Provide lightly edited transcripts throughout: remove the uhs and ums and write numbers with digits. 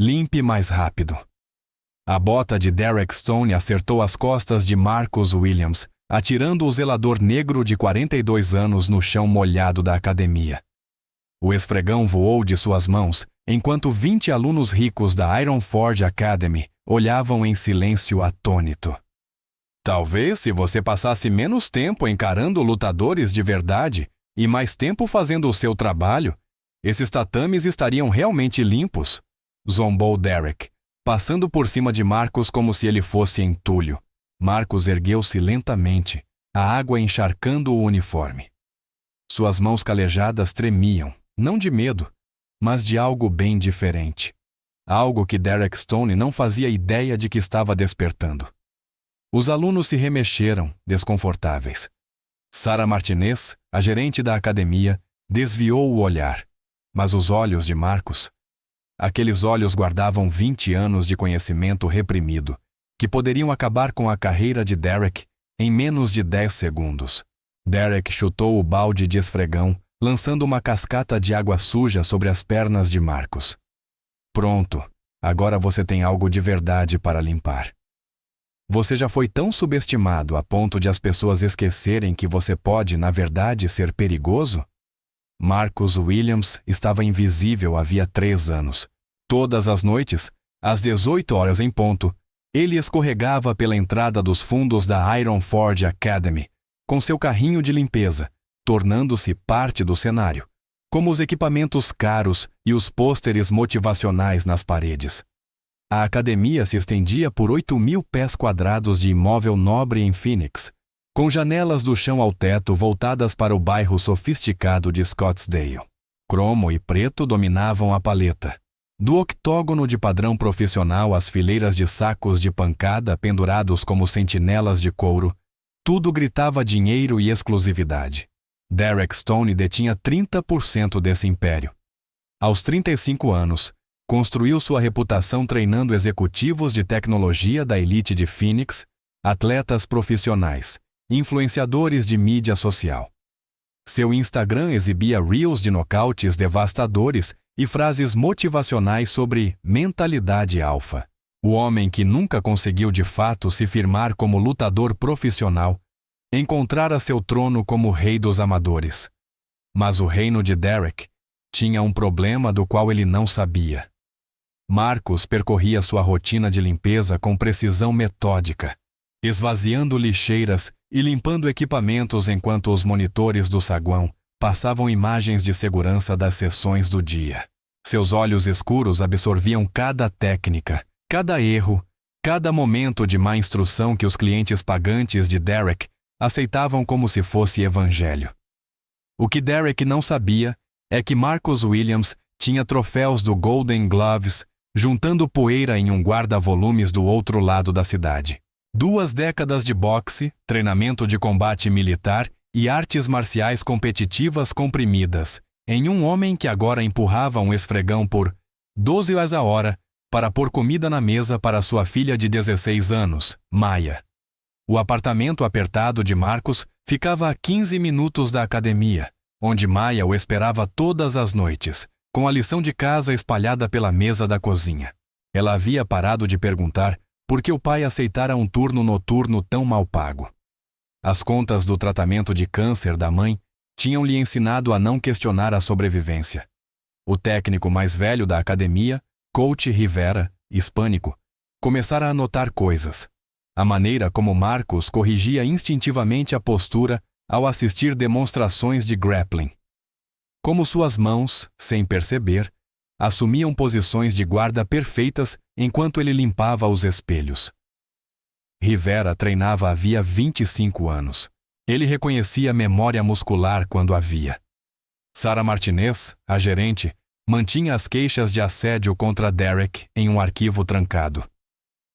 Limpe mais rápido. A bota de Derek Stone acertou as costas de Marcus Williams, atirando o zelador negro de 42 anos no chão molhado da academia. O esfregão voou de suas mãos, enquanto 20 alunos ricos da Ironforge Academy olhavam em silêncio atônito. Talvez se você passasse menos tempo encarando lutadores de verdade e mais tempo fazendo o seu trabalho, esses tatames estariam realmente limpos, zombou Derek, passando por cima de Marcus como se ele fosse entulho. Marcus ergueu-se lentamente, a água encharcando o uniforme. Suas mãos calejadas tremiam, não de medo, mas de algo bem diferente. Algo que Derek Stone não fazia ideia de que estava despertando. Os alunos se remexeram, desconfortáveis. Sarah Martinez, a gerente da academia, desviou o olhar, mas os olhos de Marcus, aqueles olhos guardavam 20 anos de conhecimento reprimido, que poderiam acabar com a carreira de Derek em menos de 10 segundos. Derek chutou o balde de esfregão, lançando uma cascata de água suja sobre as pernas de Marcus. Pronto, agora você tem algo de verdade para limpar. Você já foi tão subestimado a ponto de as pessoas esquecerem que você pode, na verdade, ser perigoso? Marcus Williams estava invisível havia 3 anos. Todas as noites, às 18 horas em ponto, ele escorregava pela entrada dos fundos da Ironforge Academy, com seu carrinho de limpeza, tornando-se parte do cenário, como os equipamentos caros e os pôsteres motivacionais nas paredes. A academia se estendia por 8.000 pés quadrados de imóvel nobre em Phoenix, com janelas do chão ao teto voltadas para o bairro sofisticado de Scottsdale. Cromo e preto dominavam a paleta. Do octógono de padrão profissional às fileiras de sacos de pancada pendurados como sentinelas de couro, tudo gritava dinheiro e exclusividade. Derek Stone detinha 30% desse império. Aos 35 anos, construiu sua reputação treinando executivos de tecnologia da elite de Phoenix, atletas profissionais, influenciadores de mídia social. Seu Instagram exibia reels de nocautes devastadores e frases motivacionais sobre mentalidade alfa. O homem que nunca conseguiu de fato se firmar como lutador profissional encontrara seu trono como rei dos amadores. Mas o reino de Derek tinha um problema do qual ele não sabia. Marcus percorria sua rotina de limpeza com precisão metódica, esvaziando lixeiras e limpando equipamentos enquanto os monitores do saguão passavam imagens de segurança das sessões do dia. Seus olhos escuros absorviam cada técnica, cada erro, cada momento de má instrução que os clientes pagantes de Derek aceitavam como se fosse evangelho. O que Derek não sabia é que Marcus Williams tinha troféus do Golden Gloves juntando poeira em um guarda-volumes do outro lado da cidade. 2 décadas de boxe, treinamento de combate militar e artes marciais competitivas comprimidas em um homem que agora empurrava um esfregão por 12 horas a hora para pôr comida na mesa para sua filha de 16 anos, Maya. O apartamento apertado de Marcus ficava a 15 minutos da academia, onde Maya o esperava todas as noites, com a lição de casa espalhada pela mesa da cozinha. Ela havia parado de perguntar por que o pai aceitara um turno noturno tão mal pago. As contas do tratamento de câncer da mãe tinham lhe ensinado a não questionar a sobrevivência. O técnico mais velho da academia, Coach Rivera, hispânico, começara a notar coisas. A maneira como Marcus corrigia instintivamente a postura ao assistir demonstrações de grappling. Como suas mãos, sem perceber, assumiam posições de guarda perfeitas enquanto ele limpava os espelhos. Rivera treinava havia 25 anos. Ele reconhecia memória muscular quando a via. Sarah Martinez, a gerente, mantinha as queixas de assédio contra Derek em um arquivo trancado.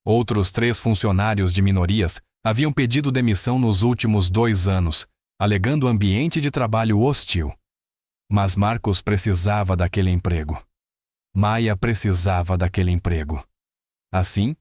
Outros 3 funcionários de minorias haviam pedido demissão nos últimos 2 anos, alegando ambiente de trabalho hostil. Mas Marcus precisava daquele emprego. Maya precisava daquele emprego. Assim,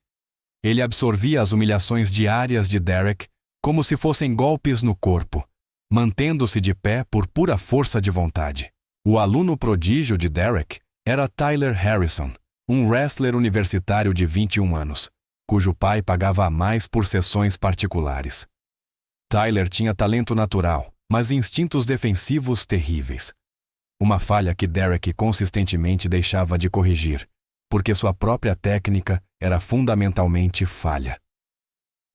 ele absorvia as humilhações diárias de Derek como se fossem golpes no corpo, mantendo-se de pé por pura força de vontade. O aluno prodígio de Derek era Tyler Harrison, um wrestler universitário de 21 anos, cujo pai pagava a mais por sessões particulares. Tyler tinha talento natural, mas instintos defensivos terríveis. Uma falha que Derek consistentemente deixava de corrigir, porque sua própria técnica era fundamentalmente falha.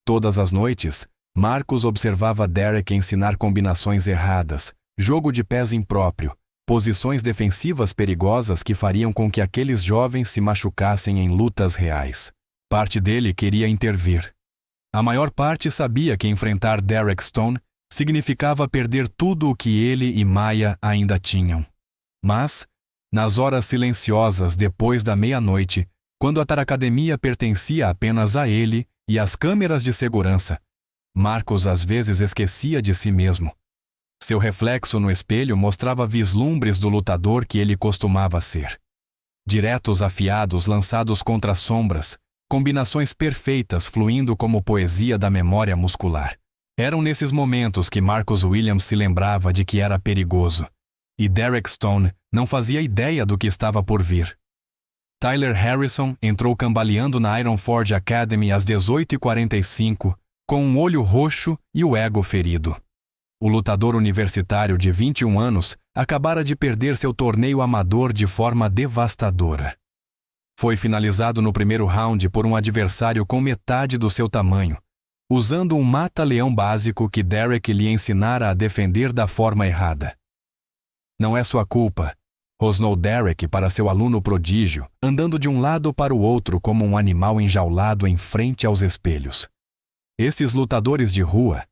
Todas as noites, Marcus observava Derek ensinar combinações erradas, jogo de pés impróprio, posições defensivas perigosas que fariam com que aqueles jovens se machucassem em lutas reais. Parte dele queria intervir. A maior parte sabia que enfrentar Derek Stone significava perder tudo o que ele e Maya ainda tinham. Mas, nas horas silenciosas depois da meia-noite, quando a Taracademia pertencia apenas a ele e às câmeras de segurança, Marcus às vezes esquecia de si mesmo. Seu reflexo no espelho mostrava vislumbres do lutador que ele costumava ser. Diretos afiados lançados contra sombras, combinações perfeitas fluindo como poesia da memória muscular. Eram nesses momentos que Marcus Williams se lembrava de que era perigoso. E Derek Stone não fazia ideia do que estava por vir. Tyler Harrison entrou cambaleando na Iron Forge Academy às 18h45, com um olho roxo e o ego ferido. O lutador universitário de 21 anos acabara de perder seu torneio amador de forma devastadora. Foi finalizado no primeiro round por um adversário com metade do seu tamanho, usando um mata-leão básico que Derek lhe ensinara a defender da forma errada. Não é sua culpa, rosnou Derek para seu aluno prodígio, andando de um lado para o outro como um animal enjaulado em frente aos espelhos. Esses lutadores de rua,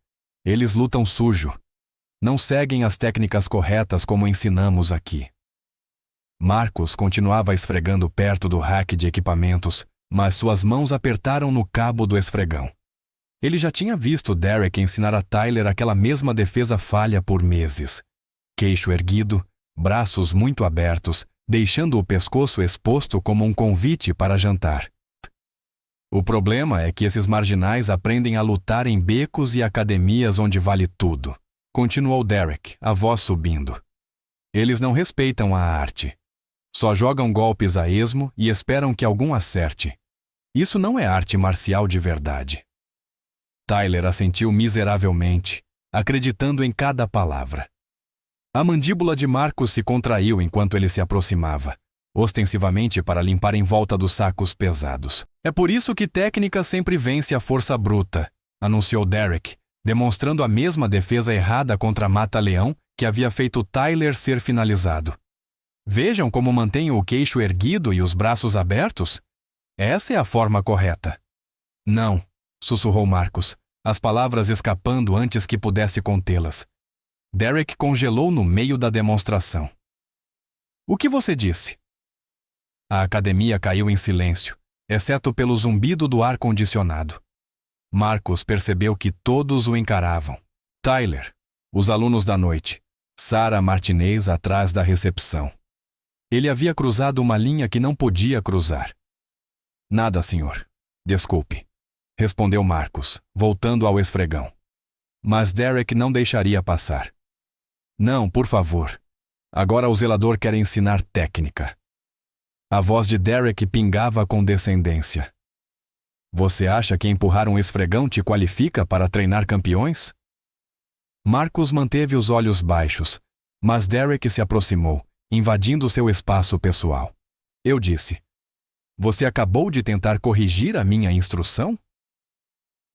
eles lutam sujo. Não seguem as técnicas corretas como ensinamos aqui. Marcus continuava esfregando perto do rack de equipamentos, mas suas mãos apertaram no cabo do esfregão. Ele já tinha visto Derek ensinar a Tyler aquela mesma defesa falha por meses. Queixo erguido, braços muito abertos, deixando o pescoço exposto como um convite para jantar. O problema é que esses marginais aprendem a lutar em becos e academias onde vale tudo, continuou Derek, a voz subindo. Eles não respeitam a arte. Só jogam golpes a esmo e esperam que algum acerte. Isso não é arte marcial de verdade. Tyler assentiu miseravelmente, acreditando em cada palavra. A mandíbula de Marcus se contraiu enquanto ele se aproximava, ostensivamente para limpar em volta dos sacos pesados. É por isso que técnica sempre vence a força bruta, anunciou Derek, demonstrando a mesma defesa errada contra Mata-Leão que havia feito Tyler ser finalizado. Vejam como mantenho o queixo erguido e os braços abertos? Essa é a forma correta. Não, sussurrou Marcus, as palavras escapando antes que pudesse contê-las. Derek congelou no meio da demonstração. O que você disse? A academia caiu em silêncio, exceto pelo zumbido do ar-condicionado. Marcus percebeu que todos o encaravam. Tyler, os alunos da noite, Sarah Martinez atrás da recepção. Ele havia cruzado uma linha que não podia cruzar. Nada, senhor. Desculpe, respondeu Marcus, voltando ao esfregão. Mas Derek não deixaria passar. Não, por favor. Agora o zelador quer ensinar técnica. A voz de Derek pingava com descendência. Você acha que empurrar um esfregão te qualifica para treinar campeões? Marcus manteve os olhos baixos, mas Derek se aproximou, invadindo seu espaço pessoal. Eu disse, você acabou de tentar corrigir a minha instrução?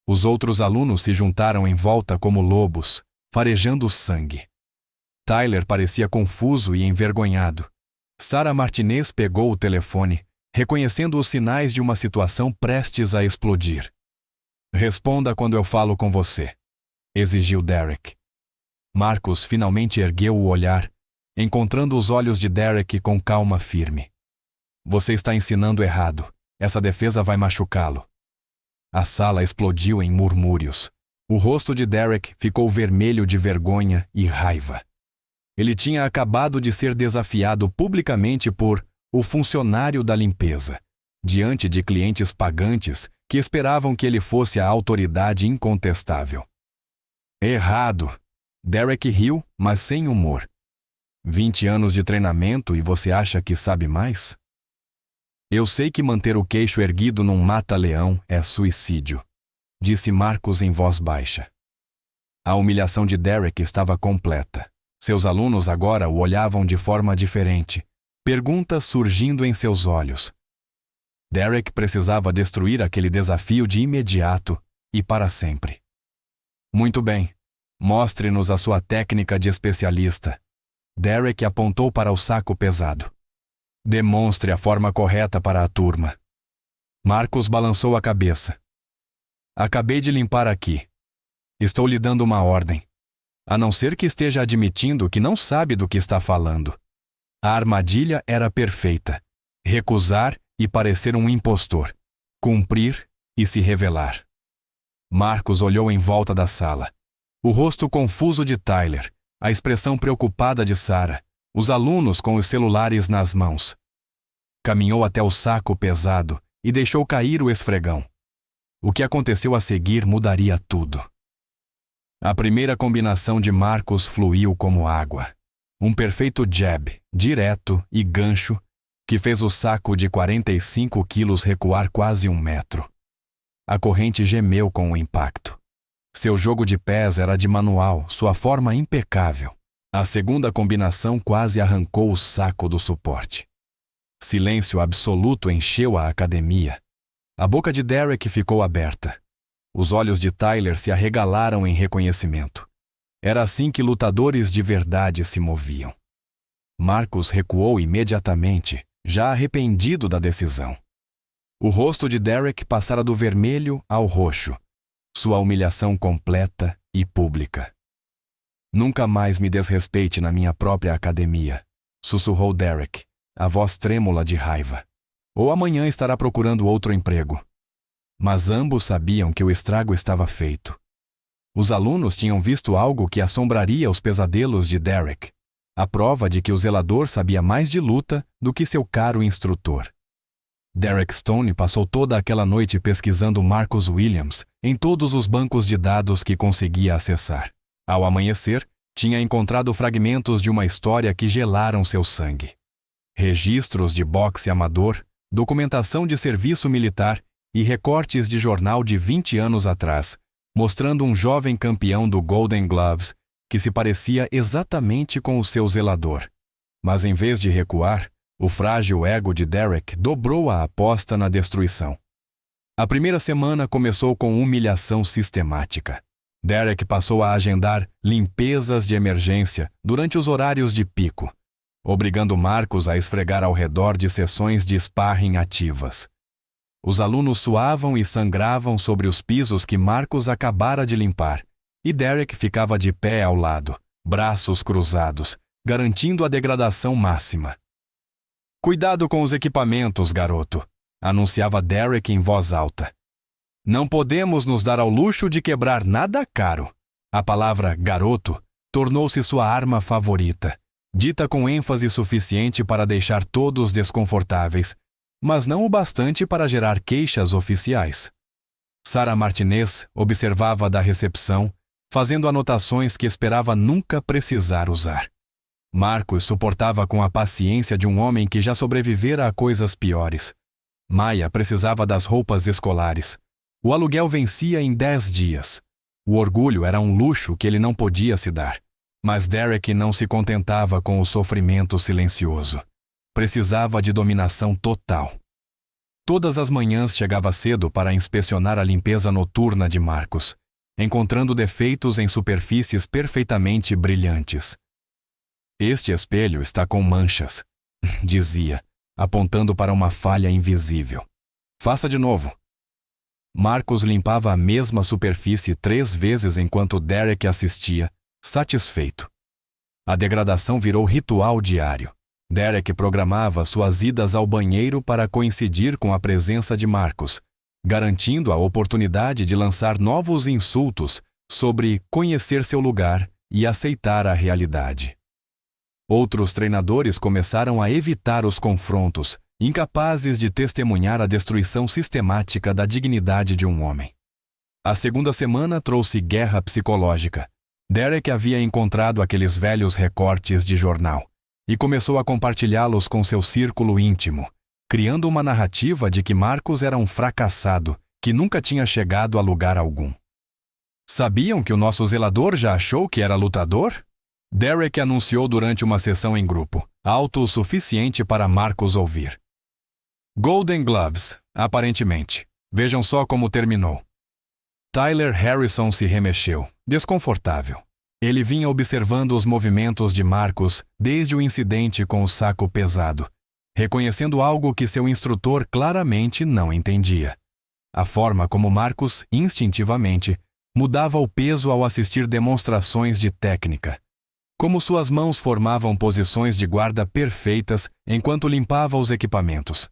Os outros alunos se juntaram em volta como lobos, farejando sangue. Tyler parecia confuso e envergonhado. Sarah Martinez pegou o telefone, reconhecendo os sinais de uma situação prestes a explodir. Responda quando eu falo com você, exigiu Derek. Marcus finalmente ergueu o olhar, encontrando os olhos de Derek com calma firme. Você está ensinando errado. Essa defesa vai machucá-lo. A sala explodiu em murmúrios. O rosto de Derek ficou vermelho de vergonha e raiva. Ele tinha acabado de ser desafiado publicamente por o funcionário da limpeza, diante de clientes pagantes que esperavam que ele fosse a autoridade incontestável. Errado! Derek riu, mas sem humor. 20 anos de treinamento e você acha que sabe mais? Eu sei que manter o queixo erguido num mata-leão é suicídio, disse Marcus em voz baixa. A humilhação de Derek estava completa. Seus alunos agora o olhavam de forma diferente, perguntas surgindo em seus olhos. Derek precisava destruir aquele desafio de imediato e para sempre. Muito bem, mostre-nos a sua técnica de especialista. Derek apontou para o saco pesado. Demonstre a forma correta para a turma. Marcus balançou a cabeça. Acabei de limpar aqui. Estou lhe dando uma ordem. A não ser que esteja admitindo que não sabe do que está falando. A armadilha era perfeita. Recusar e parecer um impostor. Cumprir e se revelar. Marcus olhou em volta da sala. O rosto confuso de Tyler, a expressão preocupada de Sarah, os alunos com os celulares nas mãos. Caminhou até o saco pesado e deixou cair o esfregão. O que aconteceu a seguir mudaria tudo. A primeira combinação de Marcus fluiu como água. Um perfeito jab, direto e gancho, que fez o saco de 45 quilos recuar quase 1 metro. A corrente gemeu com o impacto. Seu jogo de pés era de manual, sua forma impecável. A segunda combinação quase arrancou o saco do suporte. Silêncio absoluto encheu a academia. A boca de Derek ficou aberta. Os olhos de Tyler se arregalaram em reconhecimento. Era assim que lutadores de verdade se moviam. Marcus recuou imediatamente, já arrependido da decisão. O rosto de Derek passara do vermelho ao roxo, sua humilhação completa e pública. Nunca mais me desrespeite na minha própria academia, sussurrou Derek, a voz trêmula de raiva. Ou amanhã estará procurando outro emprego. Mas ambos sabiam que o estrago estava feito. Os alunos tinham visto algo que assombraria os pesadelos de Derek, a prova de que o zelador sabia mais de luta do que seu caro instrutor. Derek Stone passou toda aquela noite pesquisando Marcus Williams em todos os bancos de dados que conseguia acessar. Ao amanhecer, tinha encontrado fragmentos de uma história que gelaram seu sangue. Registros de boxe amador, documentação de serviço militar e recortes de jornal de 20 anos atrás, mostrando um jovem campeão do Golden Gloves que se parecia exatamente com o seu zelador. Mas em vez de recuar, o frágil ego de Derek dobrou a aposta na destruição. A primeira semana começou com humilhação sistemática. Derek passou a agendar limpezas de emergência durante os horários de pico, obrigando Marcus a esfregar ao redor de sessões de sparring ativas. Os alunos suavam e sangravam sobre os pisos que Marcus acabara de limpar, e Derek ficava de pé ao lado, braços cruzados, garantindo a degradação máxima. Cuidado com os equipamentos, garoto, anunciava Derek em voz alta. Não podemos nos dar ao luxo de quebrar nada caro. A palavra garoto tornou-se sua arma favorita, dita com ênfase suficiente para deixar todos desconfortáveis, mas não o bastante para gerar queixas oficiais. Sarah Martinez observava da recepção, fazendo anotações que esperava nunca precisar usar. Marcus suportava com a paciência de um homem que já sobrevivera a coisas piores. Maya precisava das roupas escolares. O aluguel vencia em 10 dias. O orgulho era um luxo que ele não podia se dar. Mas Derek não se contentava com o sofrimento silencioso. Precisava de dominação total. Todas as manhãs chegava cedo para inspecionar a limpeza noturna de Marcus, encontrando defeitos em superfícies perfeitamente brilhantes. Este espelho está com manchas, dizia, apontando para uma falha invisível. Faça de novo. Marcus limpava a mesma superfície 3 vezes enquanto Derek assistia, satisfeito. A degradação virou ritual diário. Derek programava suas idas ao banheiro para coincidir com a presença de Marcus, garantindo a oportunidade de lançar novos insultos sobre conhecer seu lugar e aceitar a realidade. Outros treinadores começaram a evitar os confrontos, incapazes de testemunhar a destruição sistemática da dignidade de um homem. A segunda semana trouxe guerra psicológica. Derek havia encontrado aqueles velhos recortes de jornal e começou a compartilhá-los com seu círculo íntimo, criando uma narrativa de que Marcus era um fracassado que nunca tinha chegado a lugar algum. Sabiam que o nosso zelador já achou que era lutador? Derek anunciou durante uma sessão em grupo, alto o suficiente para Marcus ouvir. Golden Gloves, aparentemente. Vejam só como terminou. Tyler Harrison se remexeu, desconfortável. Ele vinha observando os movimentos de Marcus desde o incidente com o saco pesado, reconhecendo algo que seu instrutor claramente não entendia. A forma como Marcus, instintivamente, mudava o peso ao assistir demonstrações de técnica. Como suas mãos formavam posições de guarda perfeitas enquanto limpava os equipamentos.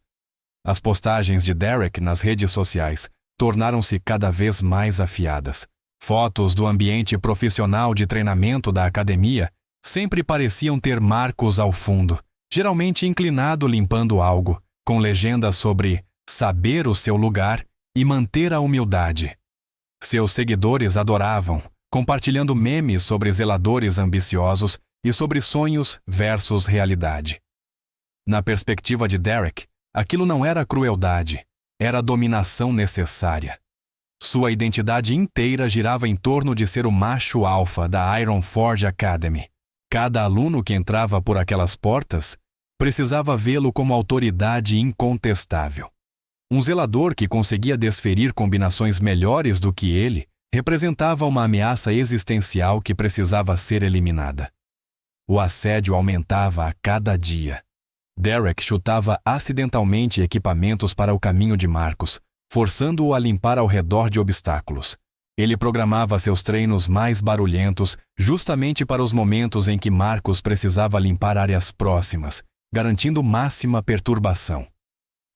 As postagens de Derek nas redes sociais tornaram-se cada vez mais afiadas. Fotos do ambiente profissional de treinamento da academia sempre pareciam ter Marcus ao fundo, geralmente inclinado limpando algo, com legendas sobre saber o seu lugar e manter a humildade. Seus seguidores adoravam, compartilhando memes sobre zeladores ambiciosos e sobre sonhos versus realidade. Na perspectiva de Derek, aquilo não era crueldade, era dominação necessária. Sua identidade inteira girava em torno de ser o macho alfa da Iron Forge Academy. Cada aluno que entrava por aquelas portas precisava vê-lo como autoridade incontestável. Um zelador que conseguia desferir combinações melhores do que ele representava uma ameaça existencial que precisava ser eliminada. O assédio aumentava a cada dia. Derek chutava acidentalmente equipamentos para o caminho de Marcus, forçando-o a limpar ao redor de obstáculos. Ele programava seus treinos mais barulhentos justamente para os momentos em que Marcus precisava limpar áreas próximas, garantindo máxima perturbação.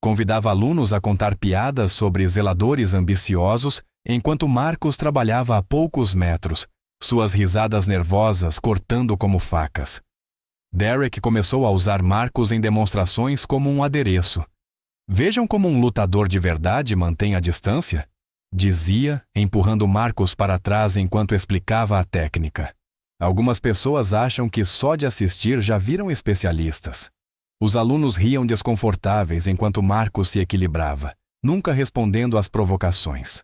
Convidava alunos a contar piadas sobre zeladores ambiciosos enquanto Marcus trabalhava a poucos metros, suas risadas nervosas cortando como facas. Derek começou a usar Marcus em demonstrações como um adereço. Vejam como um lutador de verdade mantém a distância, dizia, empurrando Marcus para trás enquanto explicava a técnica. Algumas pessoas acham que só de assistir já viram especialistas. Os alunos riam desconfortáveis enquanto Marcus se equilibrava, nunca respondendo às provocações.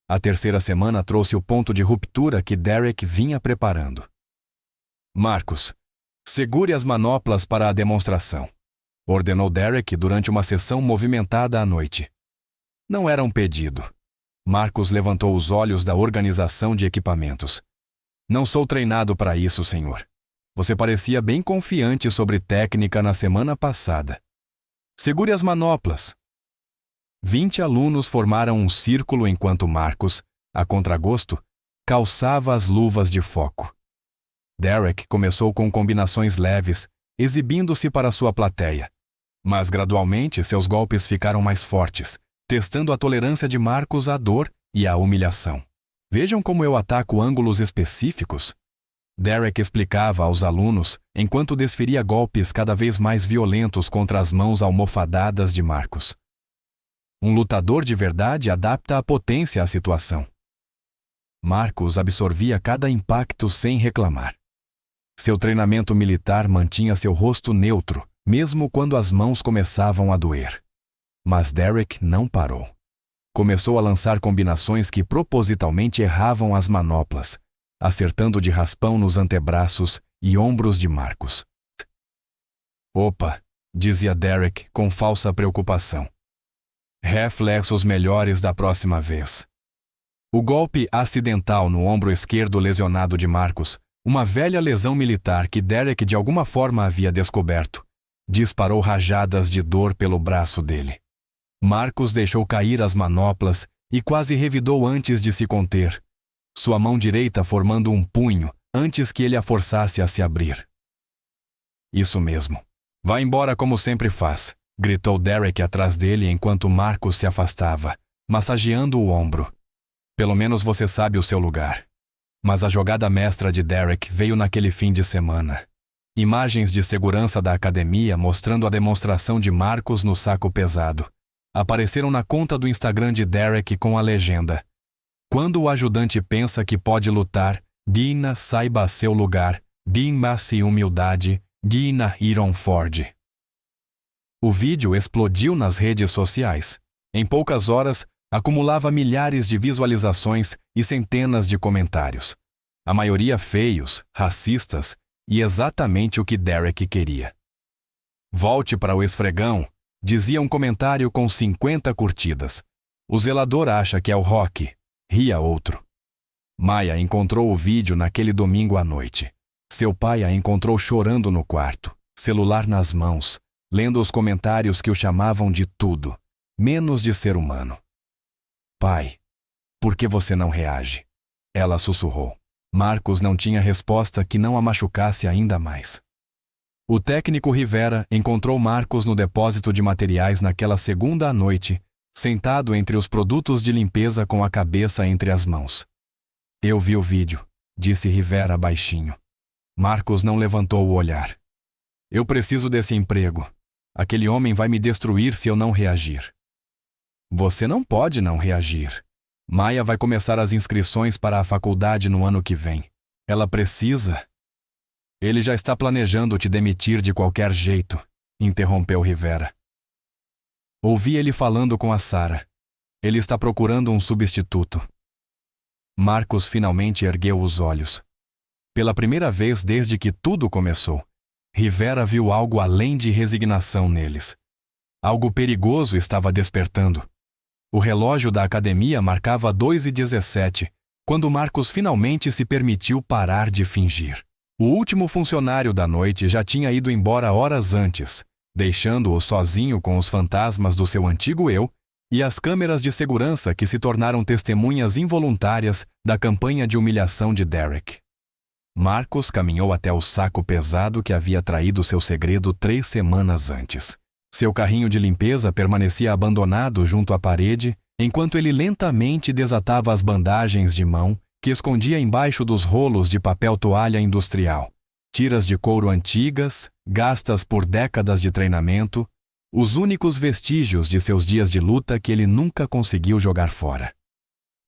A terceira semana trouxe o ponto de ruptura que Derek vinha preparando. Marcus, segure as manoplas para a demonstração, ordenou Derek durante uma sessão movimentada à noite. Não era um pedido. Marcus levantou os olhos da organização de equipamentos. Não sou treinado para isso, senhor. Você parecia bem confiante sobre técnica na semana passada. Segure as manoplas. 20 alunos formaram um círculo enquanto Marcus, a contragosto, calçava as luvas de foco. Derek começou com combinações leves, exibindo-se para sua plateia. Mas gradualmente seus golpes ficaram mais fortes, testando a tolerância de Marcus à dor e à humilhação. Vejam como eu ataco ângulos específicos. Derek explicava aos alunos enquanto desferia golpes cada vez mais violentos contra as mãos almofadadas de Marcus. Um lutador de verdade adapta a potência à situação. Marcus absorvia cada impacto sem reclamar. Seu treinamento militar mantinha seu rosto neutro, mesmo quando as mãos começavam a doer. Mas Derek não parou. Começou a lançar combinações que propositalmente erravam as manoplas, acertando de raspão nos antebraços e ombros de Marcus. Opa, dizia Derek com falsa preocupação. Reflexos melhores da próxima vez. O golpe acidental no ombro esquerdo lesionado de Marcus, uma velha lesão militar que Derek de alguma forma havia descoberto, disparou rajadas de dor pelo braço dele. Marcus deixou cair as manoplas e quase revidou antes de se conter, sua mão direita formando um punho antes que ele a forçasse a se abrir. Isso mesmo. Vá embora como sempre faz, gritou Derek atrás dele enquanto Marcus se afastava, massageando o ombro. Pelo menos você sabe o seu lugar. Mas a jogada mestra de Derek veio naquele fim de semana. Imagens de segurança da academia mostrando a demonstração de Marcus no saco pesado apareceram na conta do Instagram de Derek com a legenda: quando o ajudante pensa que pode lutar, Dina saiba seu lugar, Dina-se humildade, Dina Iron Forge. O vídeo explodiu nas redes sociais. Em poucas horas, acumulava milhares de visualizações e centenas de comentários. A maioria feios, racistas e exatamente o que Derek queria. Volte para o esfregão, dizia um comentário com 50 curtidas. O zelador acha que é o Rock, ria outro. Maya encontrou o vídeo naquele domingo à noite. Seu pai a encontrou chorando no quarto, celular nas mãos, lendo os comentários que o chamavam de tudo, menos de ser humano. Pai, por que você não reage? Ela sussurrou. Marcos não tinha resposta que não a machucasse ainda mais. O técnico Rivera encontrou Marcos no depósito de materiais naquela segunda à noite, sentado entre os produtos de limpeza com a cabeça entre as mãos. Eu vi o vídeo, disse Rivera baixinho. Marcos não levantou o olhar. Eu preciso desse emprego. Aquele homem vai me destruir se eu não reagir. Você não pode não reagir. Maya vai começar as inscrições para a faculdade no ano que vem. Ela precisa... Ele já está planejando te demitir de qualquer jeito, interrompeu Rivera. Ouvi ele falando com a Sara. Ele está procurando um substituto. Marcos finalmente ergueu os olhos. Pela primeira vez desde que tudo começou, Rivera viu algo além de resignação neles. Algo perigoso estava despertando. O relógio da academia marcava 2h17, quando Marcos finalmente se permitiu parar de fingir. O último funcionário da noite já tinha ido embora horas antes, deixando-o sozinho com os fantasmas do seu antigo eu e as câmeras de segurança que se tornaram testemunhas involuntárias da campanha de humilhação de Derek. Marcos caminhou até o saco pesado que havia traído seu segredo 3 semanas antes. Seu carrinho de limpeza permanecia abandonado junto à parede, enquanto ele lentamente desatava as bandagens de mão que escondia embaixo dos rolos de papel toalha industrial, tiras de couro antigas, gastas por décadas de treinamento, os únicos vestígios de seus dias de luta que ele nunca conseguiu jogar fora.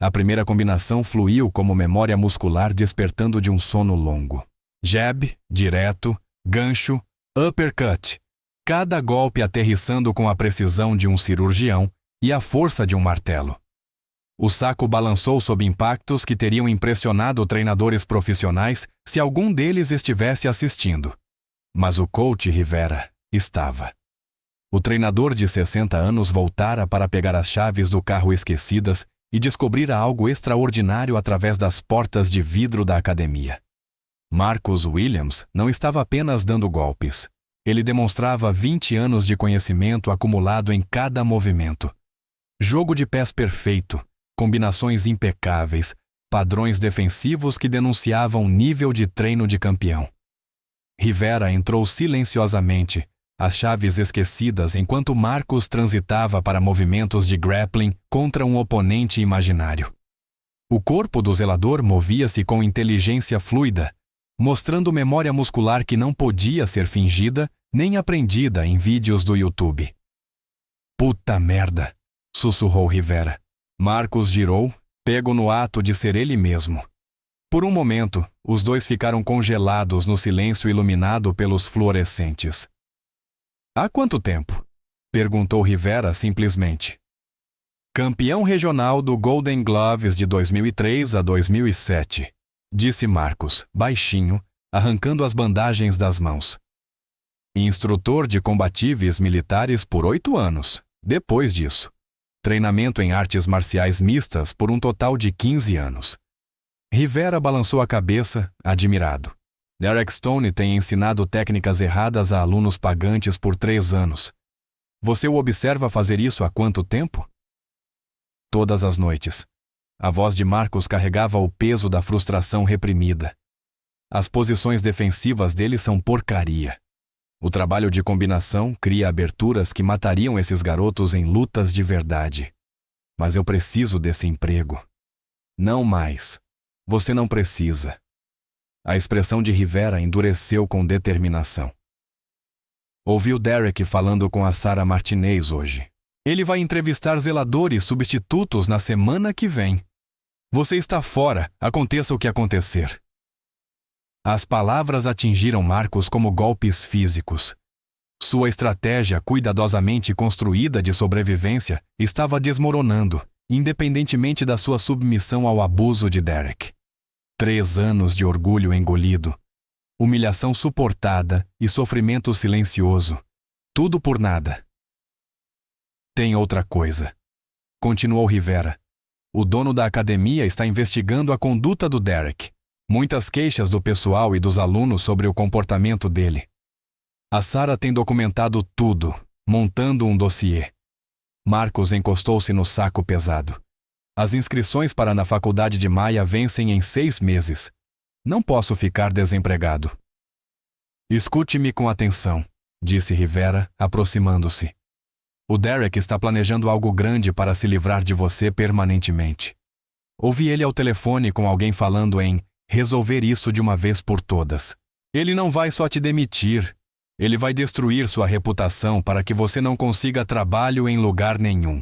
A primeira combinação fluiu como memória muscular despertando de um sono longo. Jab, direto, gancho, uppercut. Cada golpe aterrissando com a precisão de um cirurgião e a força de um martelo. O saco balançou sob impactos que teriam impressionado treinadores profissionais se algum deles estivesse assistindo. Mas o coach Rivera estava. O treinador de 60 anos voltara para pegar as chaves do carro esquecidas e descobrira algo extraordinário através das portas de vidro da academia. Marcus Williams não estava apenas dando golpes. Ele demonstrava 20 anos de conhecimento acumulado em cada movimento. Jogo de pés perfeito, combinações impecáveis, padrões defensivos que denunciavam nível de treino de campeão. Rivera entrou silenciosamente, as chaves esquecidas enquanto Marcos transitava para movimentos de grappling contra um oponente imaginário. O corpo do zelador movia-se com inteligência fluida, mostrando memória muscular que não podia ser fingida nem aprendida em vídeos do YouTube. Puta merda, sussurrou Rivera. Marcos girou, pego no ato de ser ele mesmo. Por um momento, os dois ficaram congelados no silêncio iluminado pelos fluorescentes. Há quanto tempo? Perguntou Rivera simplesmente. Campeão regional do Golden Gloves de 2003 a 2007, disse Marcos, baixinho, arrancando as bandagens das mãos. Instrutor de combatíveis militares por 8 anos, depois disso. Treinamento em artes marciais mistas por um total de 15 anos. Rivera balançou a cabeça, admirado. Derek Stone tem ensinado técnicas erradas a alunos pagantes por 3 anos. Você o observa fazer isso há quanto tempo? Todas as noites. A voz de Marcos carregava o peso da frustração reprimida. As posições defensivas dele são porcaria. O trabalho de combinação cria aberturas que matariam esses garotos em lutas de verdade. Mas eu preciso desse emprego. Não mais. Você não precisa. A expressão de Rivera endureceu com determinação. Ouviu Derek falando com a Sara Martinez hoje. Ele vai entrevistar zeladores substitutos na semana que vem. Você está fora, aconteça o que acontecer. As palavras atingiram Marcos como golpes físicos. Sua estratégia cuidadosamente construída de sobrevivência estava desmoronando, independentemente da sua submissão ao abuso de Derek. 3 anos de orgulho engolido, humilhação suportada e sofrimento silencioso. Tudo por nada. Tem outra coisa, continuou Rivera. O dono da academia está investigando a conduta do Derek. Muitas queixas do pessoal e dos alunos sobre o comportamento dele. A Sarah tem documentado tudo, montando um dossiê. Marcos encostou-se no saco pesado. As inscrições para na faculdade de Maia vencem em 6 meses. Não posso ficar desempregado. Escute-me com atenção, disse Rivera, aproximando-se. O Derek está planejando algo grande para se livrar de você permanentemente. Ouvi ele ao telefone com alguém falando em resolver isso de uma vez por todas. Ele não vai só te demitir. Ele vai destruir sua reputação para que você não consiga trabalho em lugar nenhum.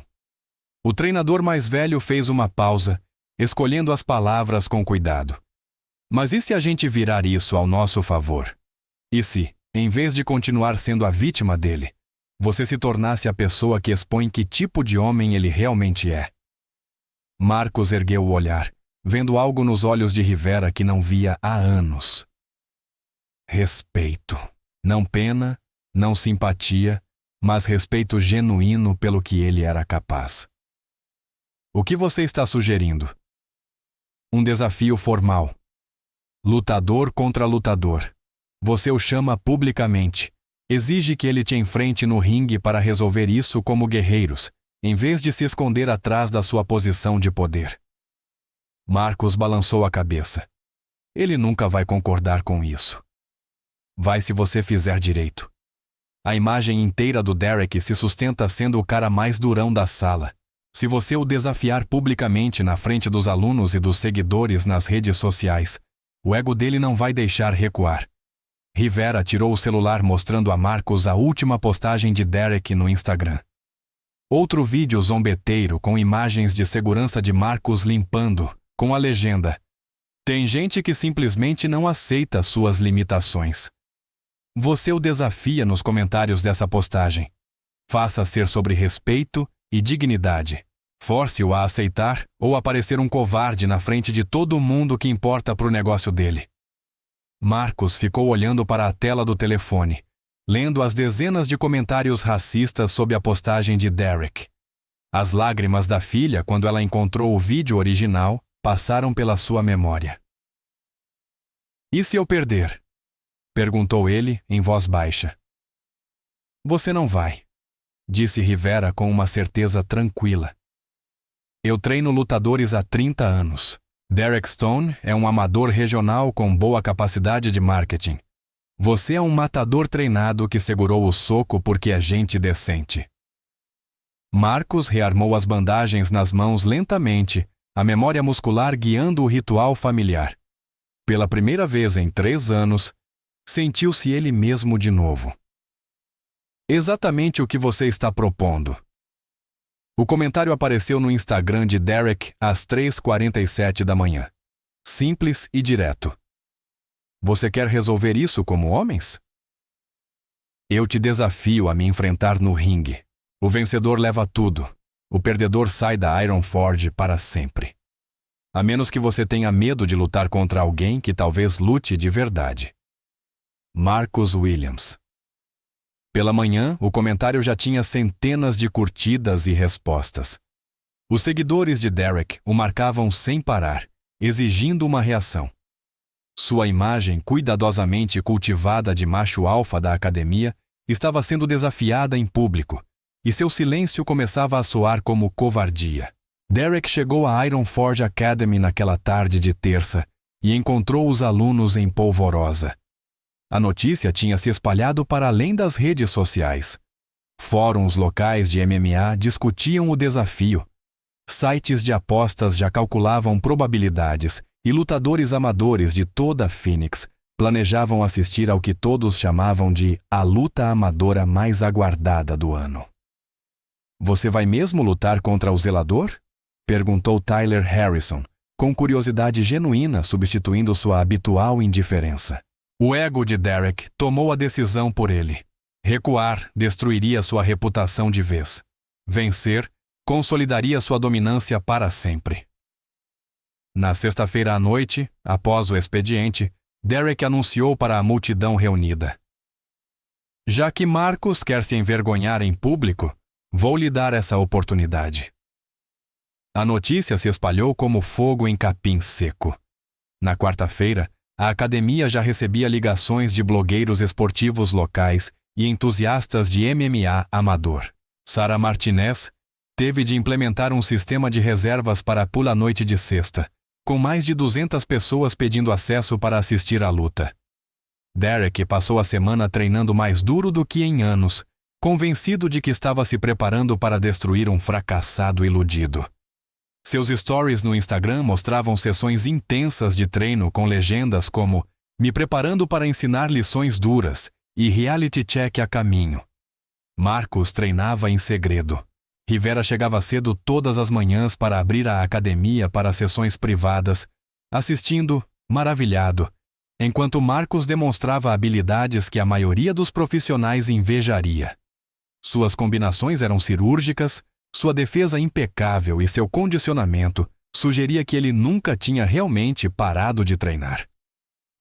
O treinador mais velho fez uma pausa, escolhendo as palavras com cuidado. Mas e se a gente virar isso ao nosso favor? E se, em vez de continuar sendo a vítima dele, você se tornasse a pessoa que expõe que tipo de homem ele realmente é? Marcos ergueu o olhar, vendo algo nos olhos de Rivera que não via há anos. Respeito. Não pena, não simpatia, mas respeito genuíno pelo que ele era capaz. O que você está sugerindo? Um desafio formal. Lutador contra lutador. Você o chama publicamente. Exige que ele te enfrente no ringue para resolver isso como guerreiros, em vez de se esconder atrás da sua posição de poder. Marcos balançou a cabeça. Ele nunca vai concordar com isso. Vai se você fizer direito. A imagem inteira do Derek se sustenta sendo o cara mais durão da sala. Se você o desafiar publicamente na frente dos alunos e dos seguidores nas redes sociais, o ego dele não vai deixar recuar. Rivera tirou o celular mostrando a Marcos a última postagem de Derek no Instagram. Outro vídeo zombeteiro com imagens de segurança de Marcos limpando, com a legenda: tem gente que simplesmente não aceita suas limitações. Você o desafia nos comentários dessa postagem. Faça ser sobre respeito e dignidade. Force-o a aceitar ou a parecer um covarde na frente de todo mundo que importa pro negócio dele. Marcos ficou olhando para a tela do telefone, lendo as dezenas de comentários racistas sob a postagem de Derek. As lágrimas da filha quando ela encontrou o vídeo original passaram pela sua memória. E se eu perder? Perguntou ele em voz baixa. Você não vai, disse Rivera com uma certeza tranquila. Eu treino lutadores há 30 anos. Derek Stone é um amador regional com boa capacidade de marketing. Você é um matador treinado que segurou o soco porque é gente decente. Marcos rearmou as bandagens nas mãos lentamente, a memória muscular guiando o ritual familiar. Pela primeira vez em 3 anos, sentiu-se ele mesmo de novo. Exatamente o que você está propondo. O comentário apareceu no Instagram de Derek às 3h47 da manhã. Simples e direto. Você quer resolver isso como homens? Eu te desafio a me enfrentar no ringue. O vencedor leva tudo. O perdedor sai da Ironforge para sempre. A menos que você tenha medo de lutar contra alguém que talvez lute de verdade. Marcus Williams. Pela manhã, o comentário já tinha centenas de curtidas e respostas. Os seguidores de Derek o marcavam sem parar, exigindo uma reação. Sua imagem cuidadosamente cultivada de macho alfa da academia estava sendo desafiada em público, e seu silêncio começava a soar como covardia. Derek chegou à Ironforge Academy naquela tarde de terça e encontrou os alunos em polvorosa. A notícia tinha se espalhado para além das redes sociais. Fóruns locais de MMA discutiam o desafio. Sites de apostas já calculavam probabilidades e lutadores amadores de toda a Phoenix planejavam assistir ao que todos chamavam de a luta amadora mais aguardada do ano. Você vai mesmo lutar contra o zelador? Perguntou Tyler Harrison, com curiosidade genuína substituindo sua habitual indiferença. O ego de Derek tomou a decisão por ele. Recuar destruiria sua reputação de vez. Vencer consolidaria sua dominância para sempre. Na sexta-feira à noite, após o expediente, Derek anunciou para a multidão reunida: "Já que Marcus quer se envergonhar em público, vou lhe dar essa oportunidade." A notícia se espalhou como fogo em capim seco. Na quarta-feira, a academia já recebia ligações de blogueiros esportivos locais e entusiastas de MMA amador. Sara Martinez teve de implementar um sistema de reservas para a pula-noite de sexta, com mais de 200 pessoas pedindo acesso para assistir à luta. Derek passou a semana treinando mais duro do que em anos, convencido de que estava se preparando para destruir um fracassado iludido. Seus stories no Instagram mostravam sessões intensas de treino com legendas como "me preparando para ensinar lições duras" e "reality check a caminho". Marcus treinava em segredo. Rivera chegava cedo todas as manhãs para abrir a academia para sessões privadas, assistindo, maravilhado, enquanto Marcus demonstrava habilidades que a maioria dos profissionais invejaria. Suas combinações eram cirúrgicas, sua defesa impecável e seu condicionamento sugeria que ele nunca tinha realmente parado de treinar.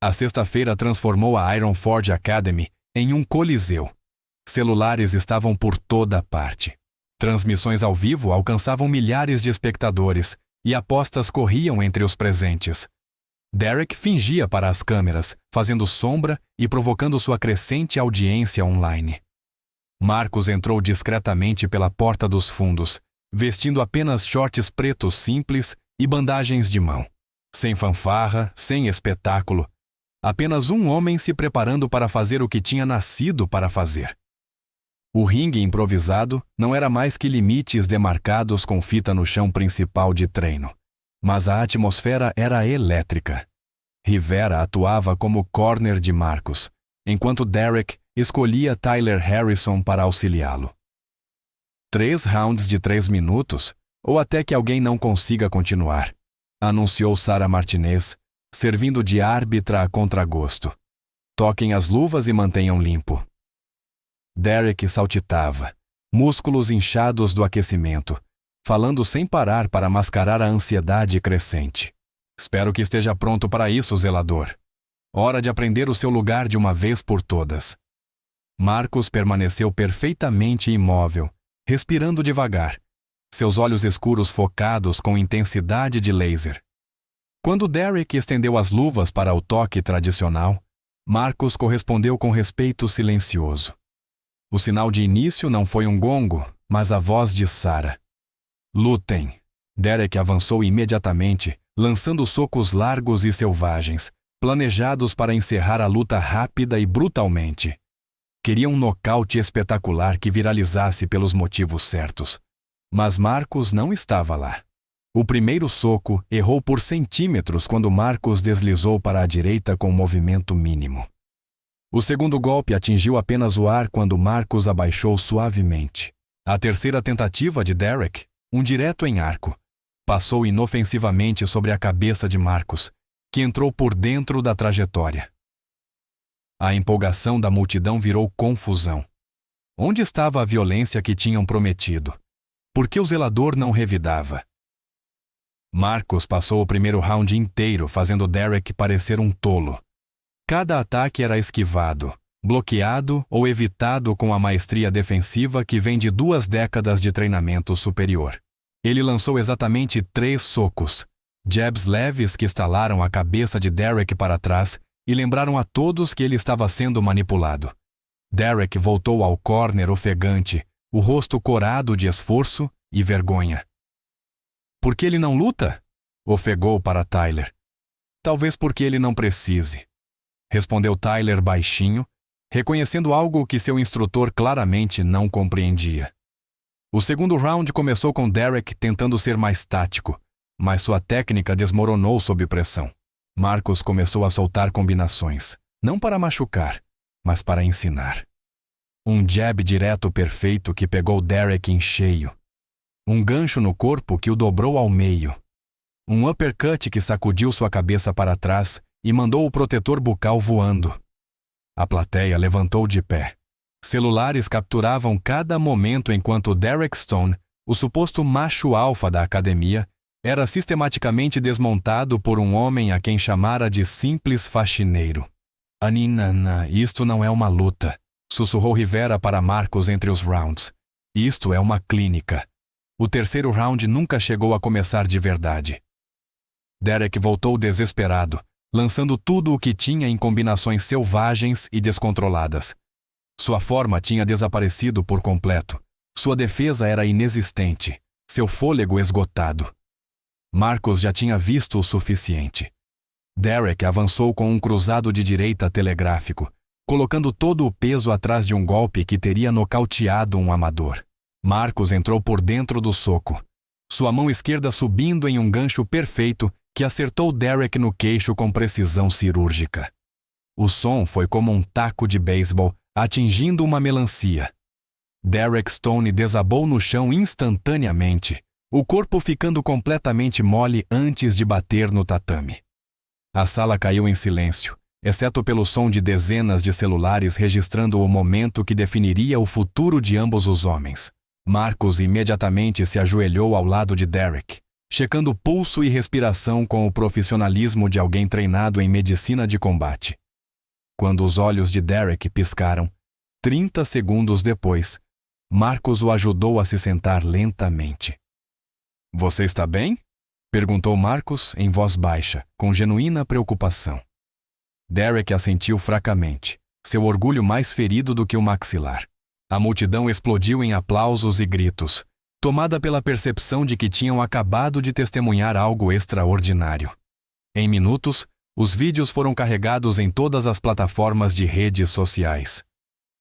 A sexta-feira transformou a Ironforge Academy em um coliseu. Celulares estavam por toda parte. Transmissões ao vivo alcançavam milhares de espectadores e apostas corriam entre os presentes. Derek fingia para as câmeras, fazendo sombra e provocando sua crescente audiência online. Marcus entrou discretamente pela porta dos fundos, vestindo apenas shorts pretos simples e bandagens de mão. Sem fanfarra, sem espetáculo. Apenas um homem se preparando para fazer o que tinha nascido para fazer. O ringue improvisado não era mais que limites demarcados com fita no chão principal de treino. Mas a atmosfera era elétrica. Rivera atuava como corner de Marcus, enquanto Derek escolhia Tyler Harrison para auxiliá-lo. 3 rounds de 3 minutos, ou até que alguém não consiga continuar, anunciou Sara Martinez, servindo de árbitra a contragosto. Toquem as luvas e mantenham limpo. Derek saltitava, músculos inchados do aquecimento, falando sem parar para mascarar a ansiedade crescente. Espero que esteja pronto para isso, zelador. Hora de aprender o seu lugar de uma vez por todas. Marcus permaneceu perfeitamente imóvel, respirando devagar, seus olhos escuros focados com intensidade de laser. Quando Derek estendeu as luvas para o toque tradicional, Marcus correspondeu com respeito silencioso. O sinal de início não foi um gongo, mas a voz de Sara. Lutem. Derek avançou imediatamente, lançando socos largos e selvagens, planejados para encerrar a luta rápida e brutalmente. Queria um nocaute espetacular que viralizasse pelos motivos certos. Mas Marcus não estava lá. O primeiro soco errou por centímetros quando Marcus deslizou para a direita com um movimento mínimo. O segundo golpe atingiu apenas o ar quando Marcus abaixou suavemente. A terceira tentativa de Derek, um direto em arco, passou inofensivamente sobre a cabeça de Marcus, que entrou por dentro da trajetória. A empolgação da multidão virou confusão. Onde estava a violência que tinham prometido? Por que o zelador não revidava? Marcus passou o primeiro round inteiro fazendo Derek parecer um tolo. Cada ataque era esquivado, bloqueado ou evitado com a maestria defensiva que vem de 2 décadas de treinamento superior. Ele lançou exatamente 3 socos, jabs leves que estalaram a cabeça de Derek para trás e lembraram a todos que ele estava sendo manipulado. Derek voltou ao corner ofegante, o rosto corado de esforço e vergonha. Por que ele não luta? Ofegou para Tyler. Talvez porque ele não precise. Respondeu Tyler baixinho, reconhecendo algo que seu instrutor claramente não compreendia. O segundo round começou com Derek tentando ser mais tático, mas sua técnica desmoronou sob pressão. Marcus começou a soltar combinações, não para machucar, mas para ensinar. Um jab direto perfeito que pegou Derek em cheio. Um gancho no corpo que o dobrou ao meio. Um uppercut que sacudiu sua cabeça para trás e mandou o protetor bucal voando. A plateia levantou de pé. Celulares capturavam cada momento enquanto Derek Stone, o suposto macho alfa da academia, era sistematicamente desmontado por um homem a quem chamara de simples faxineiro. Aninana, isto não é uma luta, sussurrou Rivera para Marcos entre os rounds. Isto é uma clínica. O terceiro round nunca chegou a começar de verdade. Derek voltou desesperado, lançando tudo o que tinha em combinações selvagens e descontroladas. Sua forma tinha desaparecido por completo. Sua defesa era inexistente, seu fôlego esgotado. Marcos já tinha visto o suficiente. Derek avançou com um cruzado de direita telegráfico, colocando todo o peso atrás de um golpe que teria nocauteado um amador. Marcos entrou por dentro do soco, sua mão esquerda subindo em um gancho perfeito que acertou Derek no queixo com precisão cirúrgica. O som foi como um taco de beisebol atingindo uma melancia. Derek Stone desabou no chão instantaneamente, o corpo ficando completamente mole antes de bater no tatame. A sala caiu em silêncio, exceto pelo som de dezenas de celulares registrando o momento que definiria o futuro de ambos os homens. Marcos imediatamente se ajoelhou ao lado de Derek, checando pulso e respiração com o profissionalismo de alguém treinado em medicina de combate. Quando os olhos de Derek piscaram, 30 segundos depois, Marcos o ajudou a se sentar lentamente. "Você está bem?" perguntou Marcos em voz baixa, com genuína preocupação. Derek assentiu fracamente, seu orgulho mais ferido do que o maxilar. A multidão explodiu em aplausos e gritos, tomada pela percepção de que tinham acabado de testemunhar algo extraordinário. Em minutos, os vídeos foram carregados em todas as plataformas de redes sociais.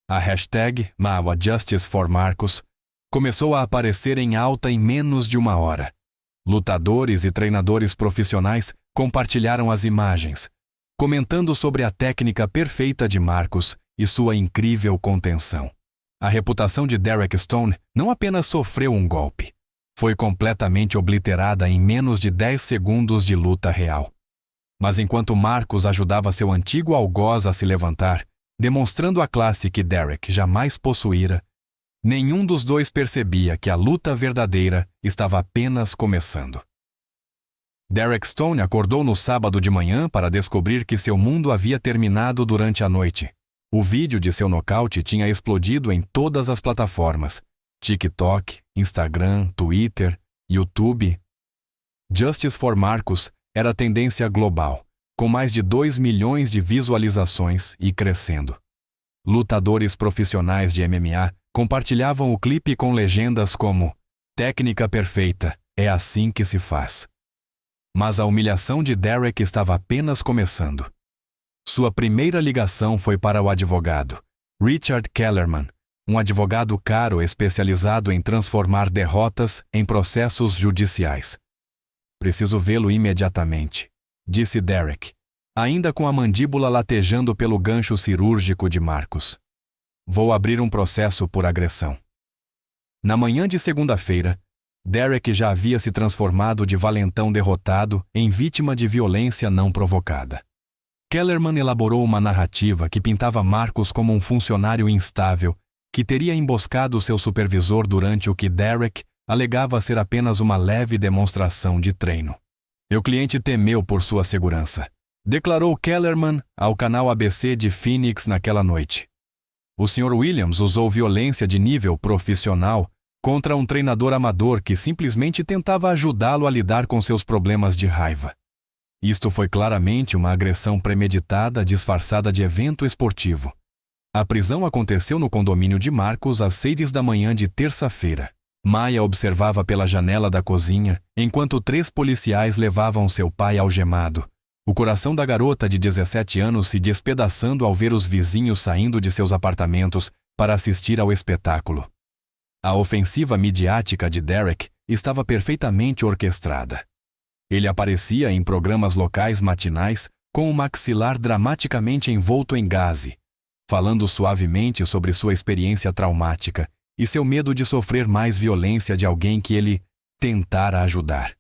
A hashtag #MawaJusticeForMarcos começou a aparecer em alta em menos de uma hora. Lutadores e treinadores profissionais compartilharam as imagens, comentando sobre a técnica perfeita de Marcos e sua incrível contenção. A reputação de Derek Stone não apenas sofreu um golpe, foi completamente obliterada em menos de 10 segundos de luta real. Mas enquanto Marcos ajudava seu antigo algoz a se levantar, demonstrando a classe que Derek jamais possuíra, nenhum dos dois percebia que a luta verdadeira estava apenas começando. Derek Stone acordou no sábado de manhã para descobrir que seu mundo havia terminado durante a noite. O vídeo de seu nocaute tinha explodido em todas as plataformas: TikTok, Instagram, Twitter, YouTube. Justice for Marcos era tendência global, com mais de 2 milhões de visualizações e crescendo. Lutadores profissionais de MMA compartilhavam o clipe com legendas como "Técnica perfeita, é assim que se faz". Mas a humilhação de Derek estava apenas começando. Sua primeira ligação foi para o advogado, Richard Kellerman, um advogado caro especializado em transformar derrotas em processos judiciais. "Preciso vê-lo imediatamente", disse Derek, ainda com a mandíbula latejando pelo gancho cirúrgico de Marcos. "Vou abrir um processo por agressão". Na manhã de segunda-feira, Derek já havia se transformado de valentão derrotado em vítima de violência não provocada. Kellerman elaborou uma narrativa que pintava Marcos como um funcionário instável que teria emboscado seu supervisor durante o que Derek alegava ser apenas uma leve demonstração de treino. "Meu cliente temeu por sua segurança", declarou Kellerman ao canal ABC de Phoenix naquela noite. O Sr. Williams usou violência de nível profissional contra um treinador amador que simplesmente tentava ajudá-lo a lidar com seus problemas de raiva. Isto foi claramente uma agressão premeditada disfarçada de evento esportivo. A prisão aconteceu no condomínio de Marcos às 6 da manhã de terça-feira. Maya observava pela janela da cozinha enquanto 3 policiais levavam seu pai algemado, o coração da garota de 17 anos se despedaçando ao ver os vizinhos saindo de seus apartamentos para assistir ao espetáculo. A ofensiva midiática de Derek estava perfeitamente orquestrada. Ele aparecia em programas locais matinais com o maxilar dramaticamente envolto em gaze, falando suavemente sobre sua experiência traumática e seu medo de sofrer mais violência de alguém que ele tentara ajudar.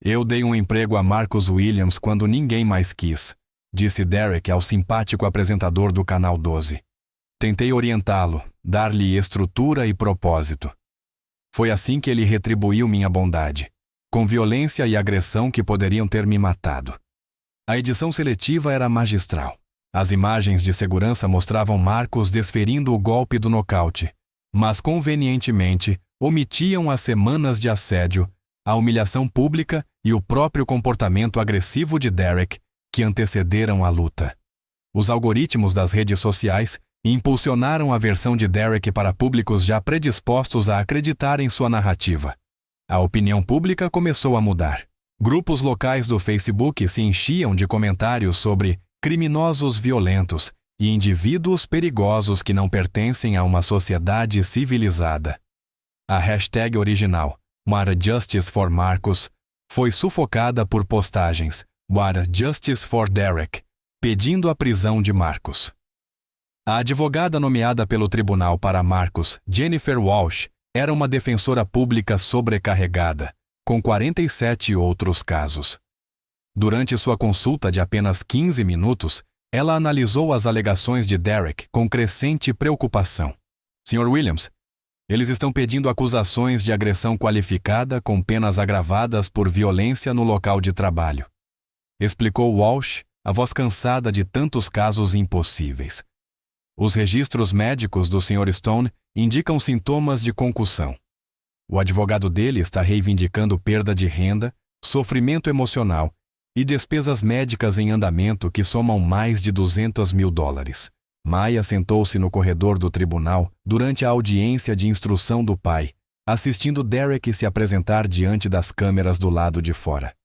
"Eu dei um emprego a Marcos Williams quando ninguém mais quis", disse Derek ao simpático apresentador do Canal 12. Tentei orientá-lo, dar-lhe estrutura e propósito. Foi assim que ele retribuiu minha bondade, com violência e agressão que poderiam ter me matado. A edição seletiva era magistral. As imagens de segurança mostravam Marcos desferindo o golpe do nocaute, mas convenientemente omitiam as semanas de assédio, a humilhação pública e o próprio comportamento agressivo de Derek que antecederam a luta. Os algoritmos das redes sociais impulsionaram a versão de Derek para públicos já predispostos a acreditar em sua narrativa. A opinião pública começou a mudar. Grupos locais do Facebook se enchiam de comentários sobre criminosos violentos e indivíduos perigosos que não pertencem a uma sociedade civilizada. A hashtag original, What a Justice for Marcos, foi sufocada por postagens What a Justice for Derek, pedindo a prisão de Marcos. A advogada nomeada pelo tribunal para Marcos, Jennifer Walsh, era uma defensora pública sobrecarregada, com 47 outros casos. Durante sua consulta de apenas 15 minutos, ela analisou as alegações de Derek com crescente preocupação. Sr. Williams, eles estão pedindo acusações de agressão qualificada com penas agravadas por violência no local de trabalho, explicou Walsh, a voz cansada de tantos casos impossíveis. Os registros médicos do Sr. Stone indicam sintomas de concussão. O advogado dele está reivindicando perda de renda, sofrimento emocional e despesas médicas em andamento que somam mais de $200 mil. Maya sentou-se no corredor do tribunal durante a audiência de instrução do pai, assistindo Derek se apresentar diante das câmeras do lado de fora.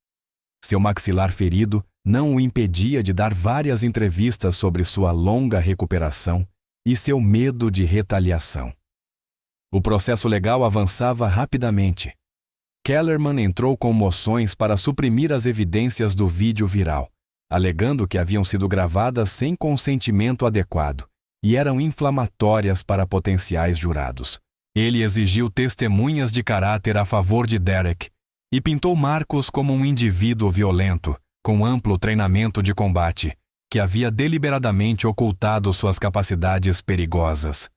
Seu maxilar ferido não o impedia de dar várias entrevistas sobre sua longa recuperação e seu medo de retaliação. O processo legal avançava rapidamente. Kellerman entrou com moções para suprimir as evidências do vídeo viral, alegando que haviam sido gravadas sem consentimento adequado e eram inflamatórias para potenciais jurados. Ele exigiu testemunhas de caráter a favor de Derek e pintou Marcos como um indivíduo violento, com amplo treinamento de combate, que havia deliberadamente ocultado suas capacidades perigosas.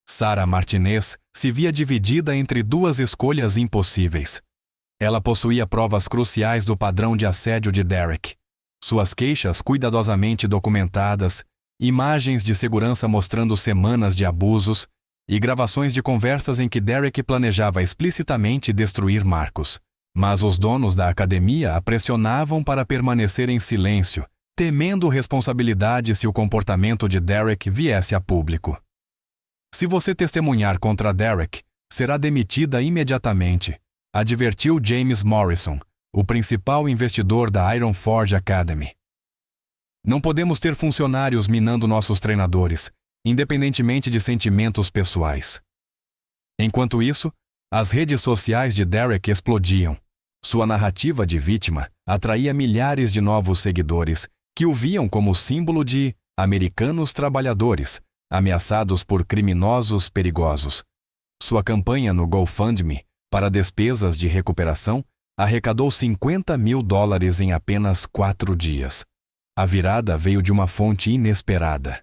Sarah Martinez se via dividida entre duas escolhas impossíveis. Ela possuía provas cruciais do padrão de assédio de Derek, suas queixas cuidadosamente documentadas, imagens de segurança mostrando semanas de abusos e gravações de conversas em que Derek planejava explicitamente destruir Marcos. Mas os donos da academia a pressionavam para permanecer em silêncio, temendo responsabilidade se o comportamento de Derek viesse a público. Se você testemunhar contra Derek, será demitida imediatamente, advertiu James Morrison, o principal investidor da Iron Forge Academy. Não podemos ter funcionários minando nossos treinadores, independentemente de sentimentos pessoais. Enquanto isso, as redes sociais de Derek explodiam. Sua narrativa de vítima atraía milhares de novos seguidores que o viam como símbolo de americanos trabalhadores, ameaçados por criminosos perigosos. Sua campanha no GoFundMe para despesas de recuperação arrecadou $50 mil em apenas 4 dias. A virada veio de uma fonte inesperada.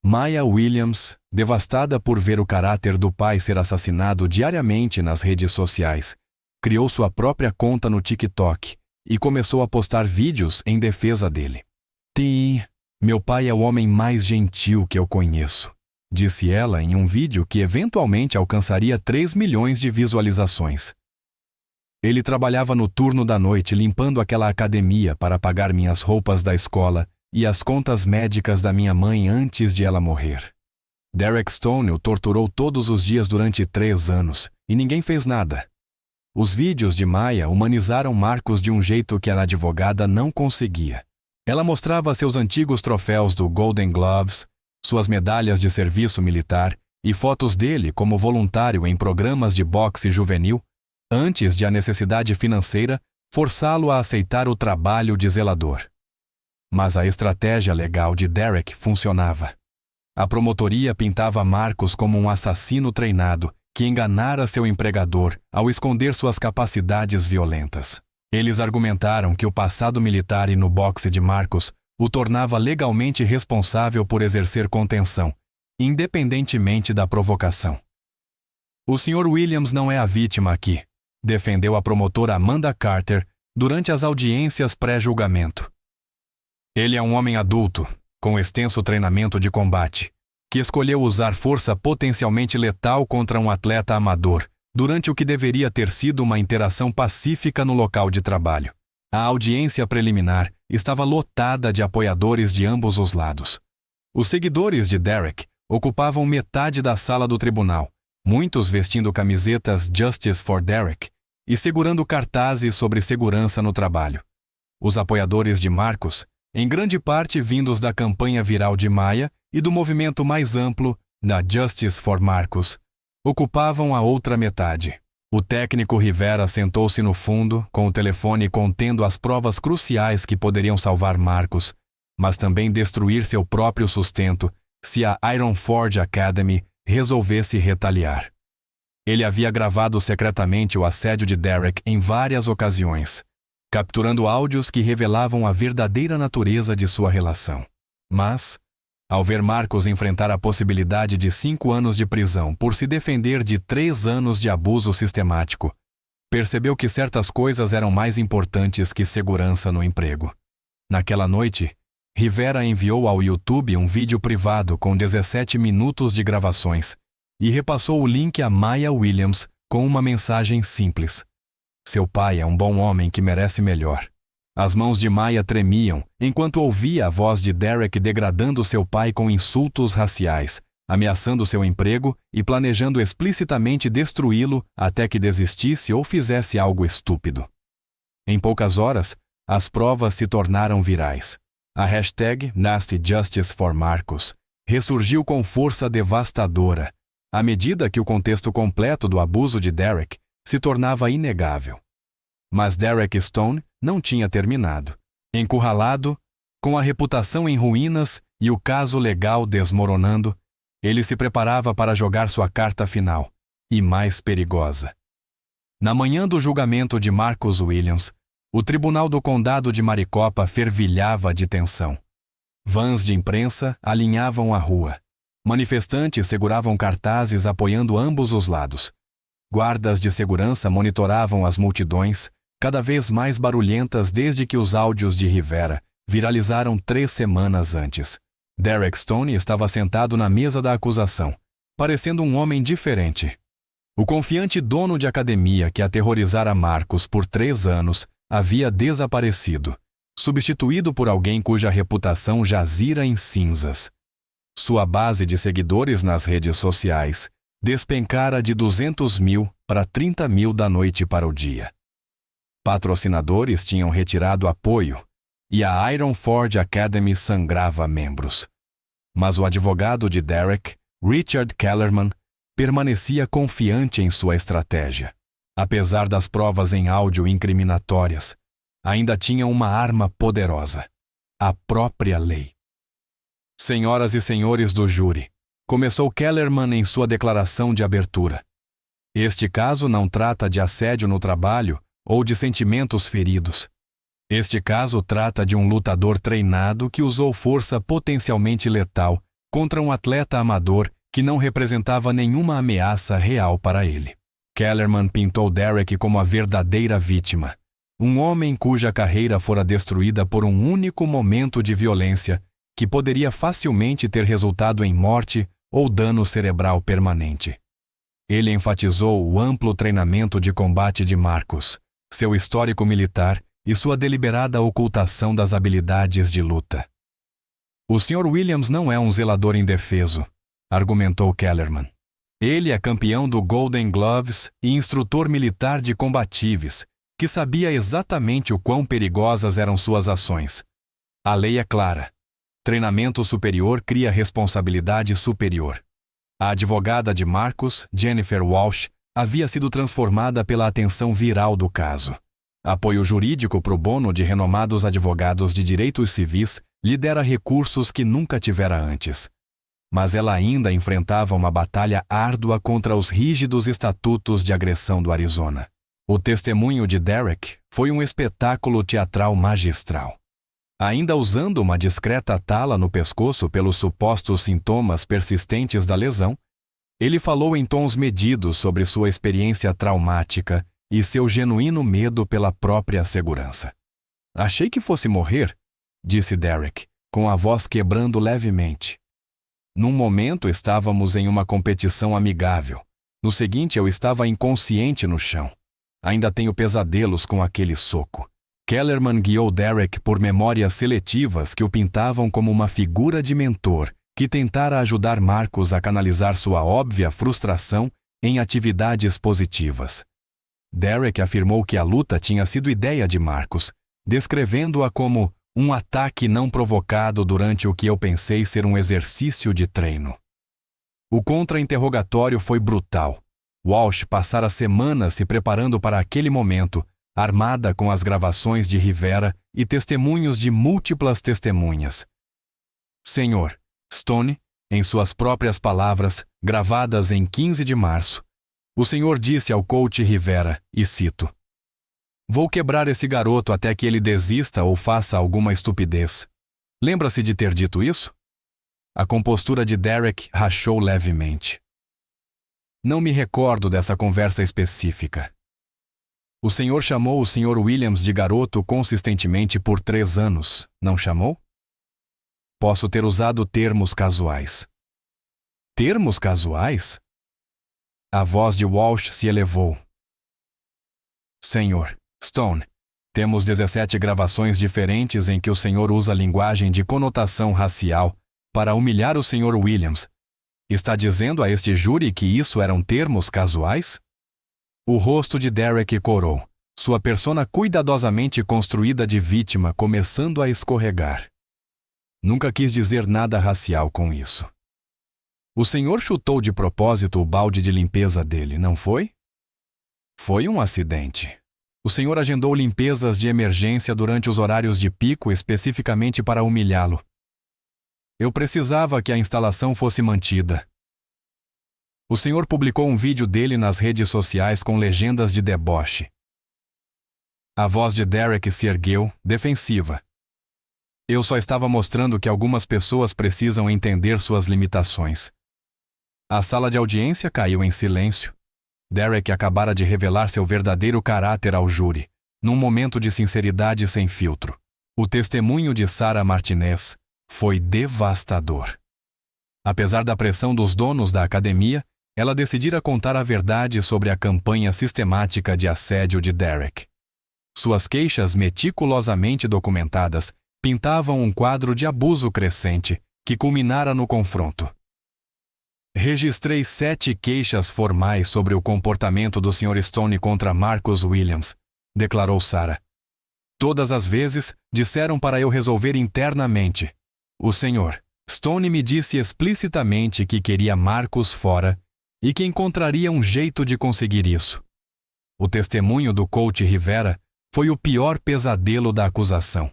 Maya Williams, devastada por ver o caráter do pai ser assassinado diariamente nas redes sociais, criou sua própria conta no TikTok e começou a postar vídeos em defesa dele. Meu pai é o homem mais gentil que eu conheço, disse ela em um vídeo que eventualmente alcançaria 3 milhões de visualizações. Ele trabalhava no turno da noite limpando aquela academia para pagar minhas roupas da escola e as contas médicas da minha mãe antes de ela morrer. Derek Stone o torturou todos os dias durante 3 anos e ninguém fez nada. Os vídeos de Maya humanizaram Marcos de um jeito que a advogada não conseguia. Ela mostrava seus antigos troféus do Golden Gloves, suas medalhas de serviço militar e fotos dele como voluntário em programas de boxe juvenil, antes de a necessidade financeira forçá-lo a aceitar o trabalho de zelador. Mas a estratégia legal de Derek funcionava. A promotoria pintava Marcos como um assassino treinado que enganara seu empregador ao esconder suas capacidades violentas. Eles argumentaram que o passado militar e no boxe de Marcos o tornava legalmente responsável por exercer contenção independentemente da provocação. O Sr. Williams não é a vítima aqui, defendeu a promotora Amanda Carter durante as audiências pré-julgamento. Ele é um homem adulto, com extenso treinamento de combate, que escolheu usar força potencialmente letal contra um atleta amador, durante o que deveria ter sido uma interação pacífica no local de trabalho. A audiência preliminar estava lotada de apoiadores de ambos os lados. Os seguidores de Derek ocupavam metade da sala do tribunal, muitos vestindo camisetas Justice for Derek e segurando cartazes sobre segurança no trabalho. Os apoiadores de Marcus, em grande parte vindos da campanha viral de Maya e do movimento mais amplo, da Justice for Marcus, ocupavam a outra metade. O técnico Rivera sentou-se no fundo, com o telefone contendo as provas cruciais que poderiam salvar Marcus, mas também destruir seu próprio sustento se a Ironforge Academy resolvesse retaliar. Ele havia gravado secretamente o assédio de Derek em várias ocasiões, capturando áudios que revelavam a verdadeira natureza de sua relação. Mas, ao ver Marcus enfrentar a possibilidade de 5 anos de prisão por se defender de 3 anos de abuso sistemático, percebeu que certas coisas eram mais importantes que segurança no emprego. Naquela noite, Rivera enviou ao YouTube um vídeo privado com 17 minutos de gravações e repassou o link a Maya Williams com uma mensagem simples: "Seu pai é um bom homem que merece melhor." As mãos de Maya tremiam enquanto ouvia a voz de Derek degradando seu pai com insultos raciais, ameaçando seu emprego e planejando explicitamente destruí-lo até que desistisse ou fizesse algo estúpido. Em poucas horas, as provas se tornaram virais. A hashtag #NastyJusticeForMarcus ressurgiu com força devastadora, à medida que o contexto completo do abuso de Derek se tornava inegável. Mas Derek Stone não tinha terminado. Encurralado, com a reputação em ruínas e o caso legal desmoronando, ele se preparava para jogar sua carta final, e mais perigosa. Na manhã do julgamento de Marcus Williams, o Tribunal do Condado de Maricopa fervilhava de tensão. Vans de imprensa alinhavam a rua. Manifestantes seguravam cartazes apoiando ambos os lados. Guardas de segurança monitoravam as multidões, cada vez mais barulhentas desde que os áudios de Rivera viralizaram 3 semanas antes. Derek Stone estava sentado na mesa da acusação, parecendo um homem diferente. O confiante dono de academia que aterrorizara Marcus por 3 anos havia desaparecido, substituído por alguém cuja reputação jazira em cinzas. Sua base de seguidores nas redes sociais despencara de 200.000 para 30.000 da noite para o dia. Patrocinadores tinham retirado apoio e a Ironforge Academy sangrava membros. Mas o advogado de Derek, Richard Kellerman, permanecia confiante em sua estratégia. Apesar das provas em áudio incriminatórias, ainda tinha uma arma poderosa: a própria lei. Senhoras e senhores do júri, começou Kellerman em sua declaração de abertura. Este caso não trata de assédio no trabalho ou de sentimentos feridos. Este caso trata de um lutador treinado que usou força potencialmente letal contra um atleta amador que não representava nenhuma ameaça real para ele. Kellerman pintou Derek como a verdadeira vítima, um homem cuja carreira fora destruída por um único momento de violência que poderia facilmente ter resultado em morte ou dano cerebral permanente. Ele enfatizou o amplo treinamento de combate de Marcus, seu histórico militar e sua deliberada ocultação das habilidades de luta. O Sr. Williams não é um zelador indefeso, argumentou Kellerman. Ele é campeão do Golden Gloves e instrutor militar de combatives, que sabia exatamente o quão perigosas eram suas ações. A lei é clara. Treinamento superior cria responsabilidade superior. A advogada de Marcus, Jennifer Walsh, havia sido transformada pela atenção viral do caso. Apoio jurídico pro bono de renomados advogados de direitos civis lhe dera recursos que nunca tivera antes. Mas ela ainda enfrentava uma batalha árdua contra os rígidos estatutos de agressão do Arizona. O testemunho de Derek foi um espetáculo teatral magistral. Ainda usando uma discreta tala no pescoço pelos supostos sintomas persistentes da lesão, ele falou em tons medidos sobre sua experiência traumática e seu genuíno medo pela própria segurança. Achei que fosse morrer, disse Derek, com a voz quebrando levemente. Num momento estávamos em uma competição amigável. No seguinte eu estava inconsciente no chão. Ainda tenho pesadelos com aquele soco. Kellerman guiou Derek por memórias seletivas que o pintavam como uma figura de mentor que tentara ajudar Marcus a canalizar sua óbvia frustração em atividades positivas. Derek afirmou que a luta tinha sido ideia de Marcus, descrevendo-a como um ataque não provocado durante o que eu pensei ser um exercício de treino. O contra-interrogatório foi brutal. Walsh passara semanas se preparando para aquele momento, armada com as gravações de Rivera e testemunhos de múltiplas testemunhas. Senhor, Stone, em suas próprias palavras, gravadas em 15 de março, o senhor disse ao coach Rivera, e cito: "Vou quebrar esse garoto até que ele desista ou faça alguma estupidez." Lembra-se de ter dito isso? A compostura de Derek rachou levemente. Não me recordo dessa conversa específica. O senhor chamou o Sr. Williams de garoto consistentemente por 3 anos, não chamou? Posso ter usado termos casuais. Termos casuais? A voz de Walsh se elevou. Senhor Stone, temos 17 gravações diferentes em que o senhor usa linguagem de conotação racial para humilhar o Sr. Williams. Está dizendo a este júri que isso eram termos casuais? O rosto de Derek corou, sua persona cuidadosamente construída de vítima começando a escorregar. Nunca quis dizer nada racial com isso. O senhor chutou de propósito o balde de limpeza dele, não foi? Foi um acidente. O senhor agendou limpezas de emergência durante os horários de pico especificamente para humilhá-lo. Eu precisava que a instalação fosse mantida. O senhor publicou um vídeo dele nas redes sociais com legendas de deboche. A voz de Derek se ergueu, defensiva. Eu só estava mostrando que algumas pessoas precisam entender suas limitações. A sala de audiência caiu em silêncio. Derek acabara de revelar seu verdadeiro caráter ao júri, num momento de sinceridade sem filtro. O testemunho de Sarah Martinez foi devastador. Apesar da pressão dos donos da academia, ela decidira contar a verdade sobre a campanha sistemática de assédio de Derek. Suas queixas meticulosamente documentadas pintavam um quadro de abuso crescente que culminara no confronto. Registrei 7 queixas formais sobre o comportamento do Sr. Stone contra Marcus Williams, declarou Sarah. Todas as vezes disseram para eu resolver internamente. O Sr. Stone me disse explicitamente que queria Marcus fora e que encontraria um jeito de conseguir isso. O testemunho do coach Rivera foi o pior pesadelo da acusação.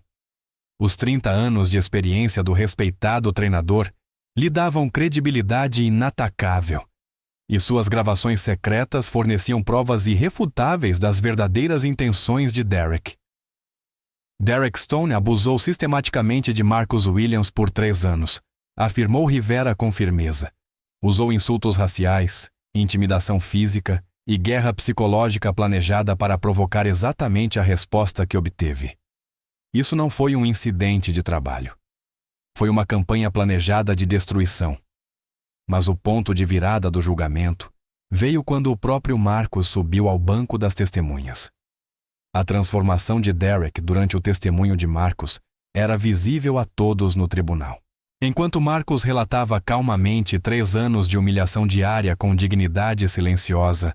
Os 30 anos de experiência do respeitado treinador lhe davam credibilidade inatacável, e suas gravações secretas forneciam provas irrefutáveis das verdadeiras intenções de Derek. Derek Stone abusou sistematicamente de Marcus Williams por 3 anos, afirmou Rivera com firmeza. Usou insultos raciais, intimidação física e guerra psicológica planejada para provocar exatamente a resposta que obteve. Isso não foi um incidente de trabalho. Foi uma campanha planejada de destruição. Mas o ponto de virada do julgamento veio quando o próprio Marcus subiu ao banco das testemunhas. A transformação de Derek durante o testemunho de Marcus era visível a todos no tribunal. Enquanto Marcus relatava calmamente 3 anos de humilhação diária com dignidade silenciosa,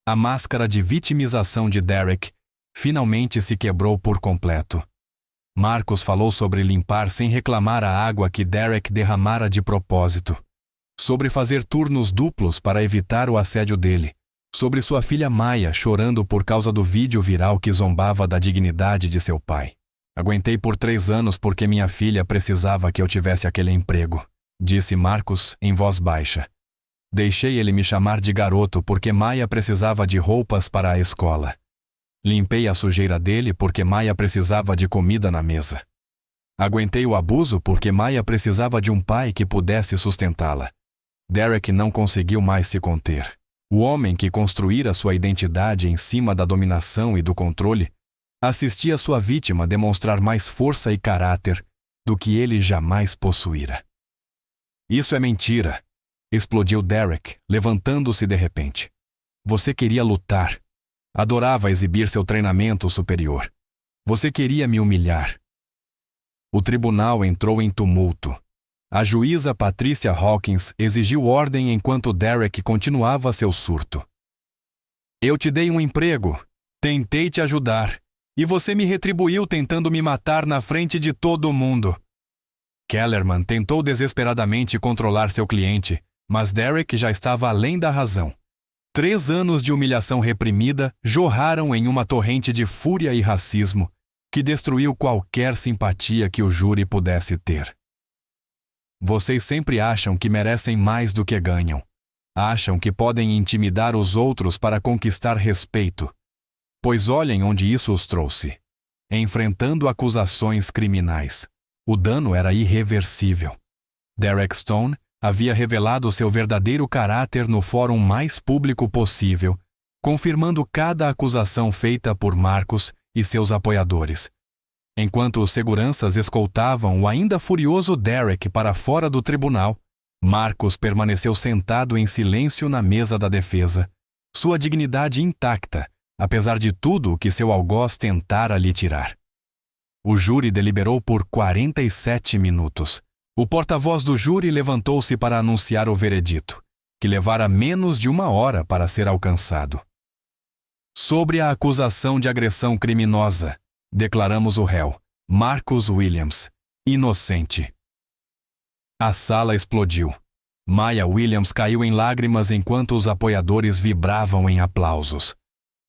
a máscara de vitimização de Derek finalmente se quebrou por completo. Marcus falou sobre limpar sem reclamar a água que Derek derramara de propósito, sobre fazer turnos duplos para evitar o assédio dele, sobre sua filha Maya chorando por causa do vídeo viral que zombava da dignidade de seu pai. Aguentei por 3 anos porque minha filha precisava que eu tivesse aquele emprego, disse Marcus em voz baixa. Deixei ele me chamar de garoto porque Maya precisava de roupas para a escola. Limpei a sujeira dele porque Maya precisava de comida na mesa. Aguentei o abuso porque Maya precisava de um pai que pudesse sustentá-la. Derek não conseguiu mais se conter. O homem que construíra sua identidade em cima da dominação e do controle assistia sua vítima demonstrar mais força e caráter do que ele jamais possuíra. Isso é mentira, explodiu Derek, levantando-se de repente. Você queria lutar. Adorava exibir seu treinamento superior. Você queria me humilhar. O tribunal entrou em tumulto. A juíza Patricia Hawkins exigiu ordem enquanto Derek continuava seu surto. Eu te dei um emprego, tentei te ajudar, e você me retribuiu tentando me matar na frente de todo mundo. Kellerman tentou desesperadamente controlar seu cliente, mas Derek já estava além da razão. 3 anos de humilhação reprimida jorraram em uma torrente de fúria e racismo que destruiu qualquer simpatia que o júri pudesse ter. Vocês sempre acham que merecem mais do que ganham. Acham que podem intimidar os outros para conquistar respeito. Pois olhem onde isso os trouxe. Enfrentando acusações criminais. O dano era irreversível. Derek Stone havia revelado seu verdadeiro caráter no fórum mais público possível, confirmando cada acusação feita por Marcus e seus apoiadores. Enquanto os seguranças escoltavam o ainda furioso Derek para fora do tribunal, Marcus permaneceu sentado em silêncio na mesa da defesa, sua dignidade intacta, apesar de tudo o que seu algoz tentara lhe tirar. O júri deliberou por 47 minutos. O porta-voz do júri levantou-se para anunciar o veredito, que levara menos de 1 hora para ser alcançado. Sobre a acusação de agressão criminosa, declaramos o réu, Marcus Williams, inocente. A sala explodiu. Maya Williams caiu em lágrimas enquanto os apoiadores vibravam em aplausos.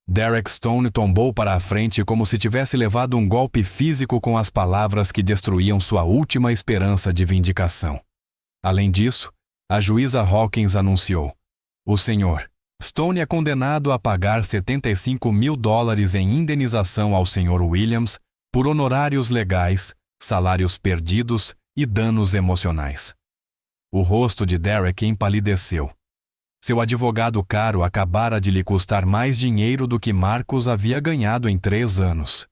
Derek Stone tombou para a frente como se tivesse levado um golpe físico com as palavras que destruíam sua última esperança de vindicação. Além disso, a juíza Hawkins anunciou: o senhor Stone é condenado a pagar $75 mil em indenização ao Sr. Williams por honorários legais, salários perdidos e danos emocionais. O rosto de Derek empalideceu. Seu advogado caro acabara de lhe custar mais dinheiro do que Marcus havia ganhado em 3 anos.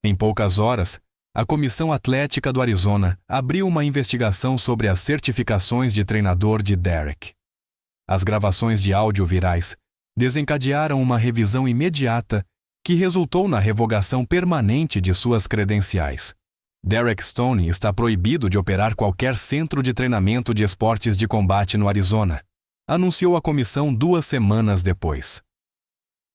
Em poucas horas, a Comissão Atlética do Arizona abriu uma investigação sobre as certificações de treinador de Derek. As gravações de áudio virais desencadearam uma revisão imediata que resultou na revogação permanente de suas credenciais. Derek Stone está proibido de operar qualquer centro de treinamento de esportes de combate no Arizona, anunciou a comissão 2 semanas depois.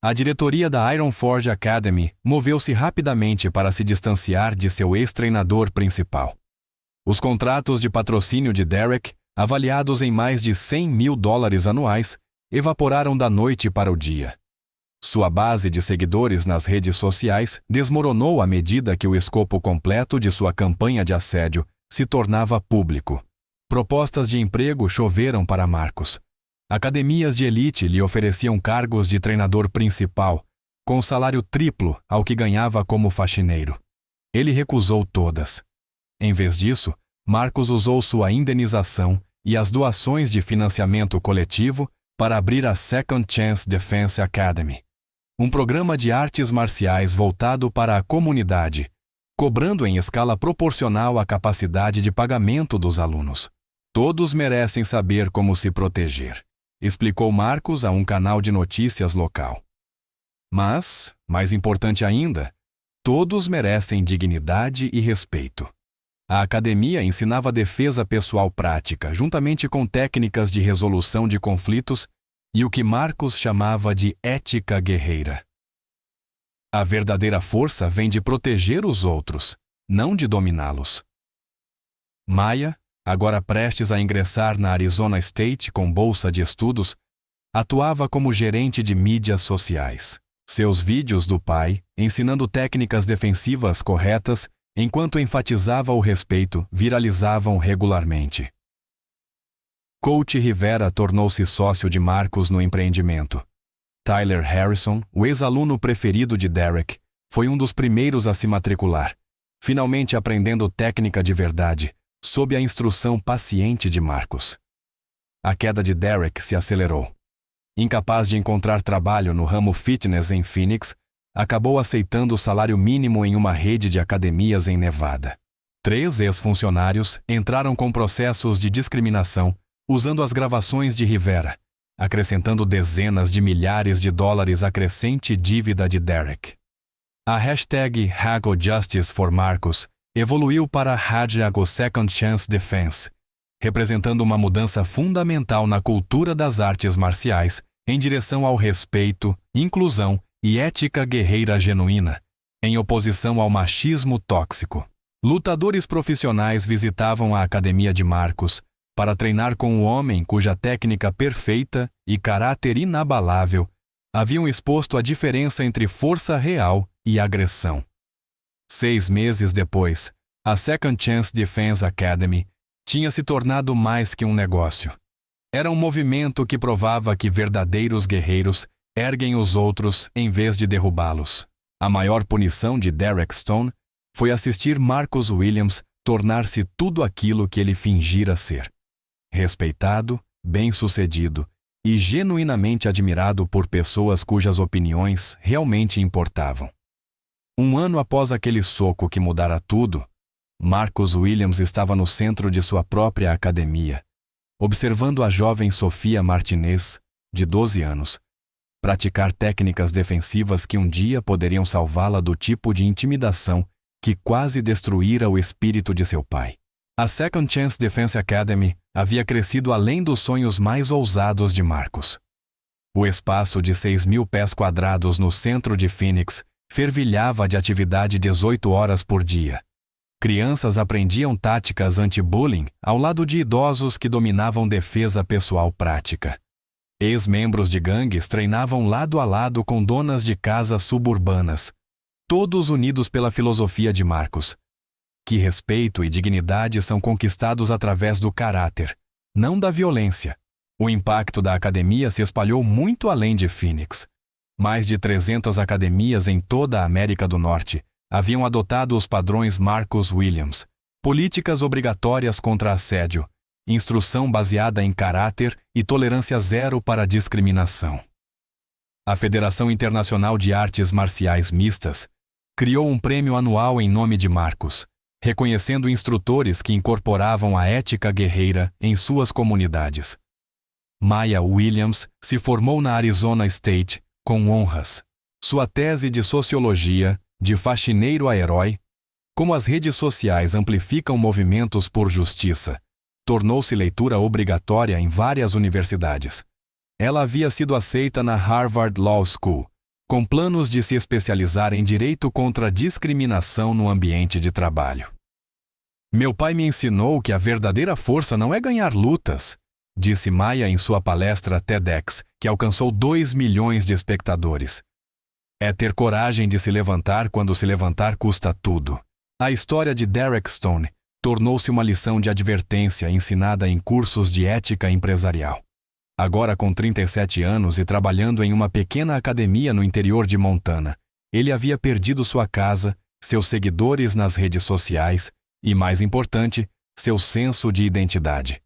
A diretoria da Iron Forge Academy moveu-se rapidamente para se distanciar de seu ex-treinador principal. Os contratos de patrocínio de Derek, avaliados em mais de $100 mil anuais, evaporaram da noite para o dia. Sua base de seguidores nas redes sociais desmoronou à medida que o escopo completo de sua campanha de assédio se tornava público. Propostas de emprego choveram para Marcus. Academias de elite lhe ofereciam cargos de treinador principal, com salário triplo ao que ganhava como faxineiro. Ele recusou todas. Em vez disso, Marcus usou sua indenização e as doações de financiamento coletivo para abrir a Second Chance Defense Academy, um programa de artes marciais voltado para a comunidade, cobrando em escala proporcional à capacidade de pagamento dos alunos. Todos merecem saber como se proteger, explicou Marcus a um canal de notícias local. Mas, mais importante ainda, todos merecem dignidade e respeito. A academia ensinava defesa pessoal prática, juntamente com técnicas de resolução de conflitos e o que Marcus chamava de ética guerreira. A verdadeira força vem de proteger os outros, não de dominá-los. Maya, agora prestes a ingressar na Arizona State com bolsa de estudos, atuava como gerente de mídias sociais. Seus vídeos do pai, ensinando técnicas defensivas corretas, enquanto enfatizava o respeito, viralizavam regularmente. Coach Rivera tornou-se sócio de Marcus no empreendimento. Tyler Harrison, o ex-aluno preferido de Derek, foi um dos primeiros a se matricular, finalmente aprendendo técnica de verdade, sob a instrução paciente de Marcus. A queda de Derek se acelerou. Incapaz de encontrar trabalho no ramo fitness em Phoenix, acabou aceitando o salário mínimo em uma rede de academias em Nevada. 3 ex-funcionários entraram com processos de discriminação usando as gravações de Rivera, acrescentando dezenas de milhares de dólares à crescente dívida de Derek. A hashtag #HagoJusticeForMarcus evoluiu para #SecondChanceDefense, representando uma mudança fundamental na cultura das artes marciais em direção ao respeito, inclusão e ética guerreira genuína, em oposição ao machismo tóxico. Lutadores profissionais visitavam a academia de Marcus para treinar com o homem cuja técnica perfeita e caráter inabalável haviam exposto a diferença entre força real e agressão. 6 meses depois, a Second Chance Defense Academy tinha se tornado mais que um negócio. Era um movimento que provava que verdadeiros guerreiros erguem os outros em vez de derrubá-los. A maior punição de Derek Stone foi assistir Marcus Williams tornar-se tudo aquilo que ele fingira ser. Respeitado, bem-sucedido e genuinamente admirado por pessoas cujas opiniões realmente importavam. 1 ano após aquele soco que mudara tudo, Marcus Williams estava no centro de sua própria academia, observando a jovem Sofia Martinez, de 12 anos, praticar técnicas defensivas que um dia poderiam salvá-la do tipo de intimidação que quase destruíra o espírito de seu pai. A Second Chance Defense Academy havia crescido além dos sonhos mais ousados de Marcus. O espaço de 6.000 pés quadrados no centro de Phoenix fervilhava de atividade 18 horas por dia. Crianças aprendiam táticas anti-bullying ao lado de idosos que dominavam defesa pessoal prática. Ex-membros de gangues treinavam lado a lado com donas de casas suburbanas, todos unidos pela filosofia de Marcus, que respeito e dignidade são conquistados através do caráter, não da violência. O impacto da academia se espalhou muito além de Phoenix. Mais de 300 academias em toda a América do Norte haviam adotado os padrões Marcus Williams, políticas obrigatórias contra assédio, instrução baseada em caráter e tolerância zero para a discriminação. A Federação Internacional de Artes Marciais Mistas criou um prêmio anual em nome de Marcus, reconhecendo instrutores que incorporavam a ética guerreira em suas comunidades. Maya Williams se formou na Arizona State com honras. Sua tese de sociologia, de faxineiro a herói, como as redes sociais amplificam movimentos por justiça, tornou-se leitura obrigatória em várias universidades. Ela havia sido aceita na Harvard Law School, com planos de se especializar em direito contra a discriminação no ambiente de trabalho. Meu pai me ensinou que a verdadeira força não é ganhar lutas, disse Maya em sua palestra TEDx, que alcançou 2 milhões de espectadores. É ter coragem de se levantar quando se levantar custa tudo. A história de Derek Stone tornou-se uma lição de advertência ensinada em cursos de ética empresarial. Agora com 37 anos e trabalhando em uma pequena academia no interior de Montana, ele havia perdido sua casa, seus seguidores nas redes sociais e, mais importante, seu senso de identidade.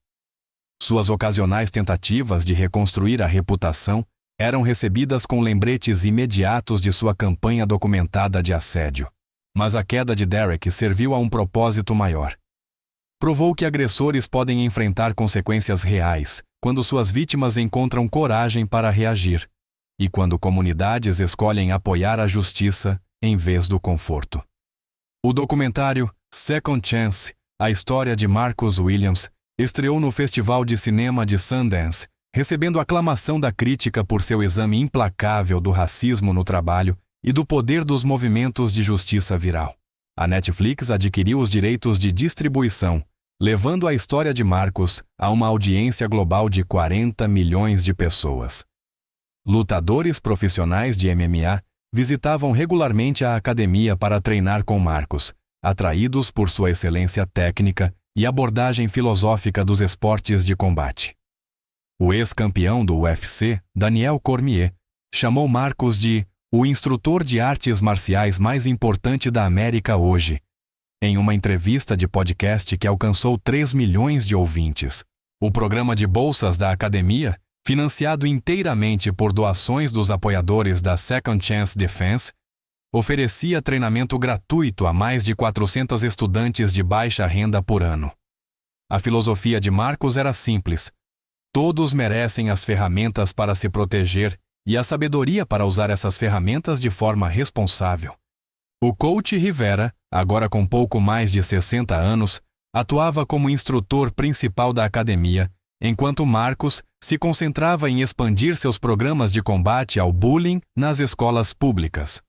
Suas ocasionais tentativas de reconstruir a reputação eram recebidas com lembretes imediatos de sua campanha documentada de assédio. Mas a queda de Derek serviu a um propósito maior. Provou que agressores podem enfrentar consequências reais quando suas vítimas encontram coragem para reagir e quando comunidades escolhem apoiar a justiça em vez do conforto. O documentário Second Chance, a história de Marcus Williams, estreou no Festival de Cinema de Sundance, recebendo aclamação da crítica por seu exame implacável do racismo no trabalho e do poder dos movimentos de justiça viral. A Netflix adquiriu os direitos de distribuição, levando a história de Marcus a uma audiência global de 40 milhões de pessoas. Lutadores profissionais de MMA visitavam regularmente a academia para treinar com Marcus, atraídos por sua excelência técnica e abordagem filosófica dos esportes de combate. O ex-campeão do UFC, Daniel Cormier, chamou Marcus de o instrutor de artes marciais mais importante da América hoje, em uma entrevista de podcast que alcançou 3 milhões de ouvintes. O programa de bolsas da academia, financiado inteiramente por doações dos apoiadores da Second Chance Defense, oferecia treinamento gratuito a mais de 400 estudantes de baixa renda por ano. A filosofia de Marcus era simples: todos merecem as ferramentas para se proteger e a sabedoria para usar essas ferramentas de forma responsável. O coach Rivera, agora com pouco mais de 60 anos, atuava como instrutor principal da academia, enquanto Marcus se concentrava em expandir seus programas de combate ao bullying nas escolas públicas.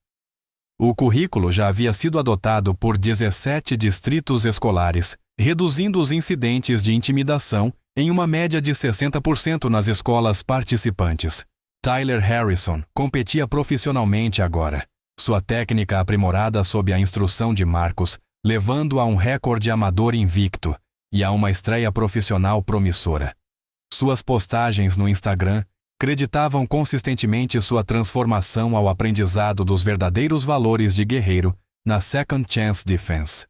O currículo já havia sido adotado por 17 distritos escolares, reduzindo os incidentes de intimidação em uma média de 60% nas escolas participantes. Tyler Harrison competia profissionalmente agora, sua técnica aprimorada sob a instrução de Marcus, levando a um recorde amador invicto e a uma estreia profissional promissora. Suas postagens no Instagram creditavam consistentemente sua transformação ao aprendizado dos verdadeiros valores de guerreiro na Second Chance Defense.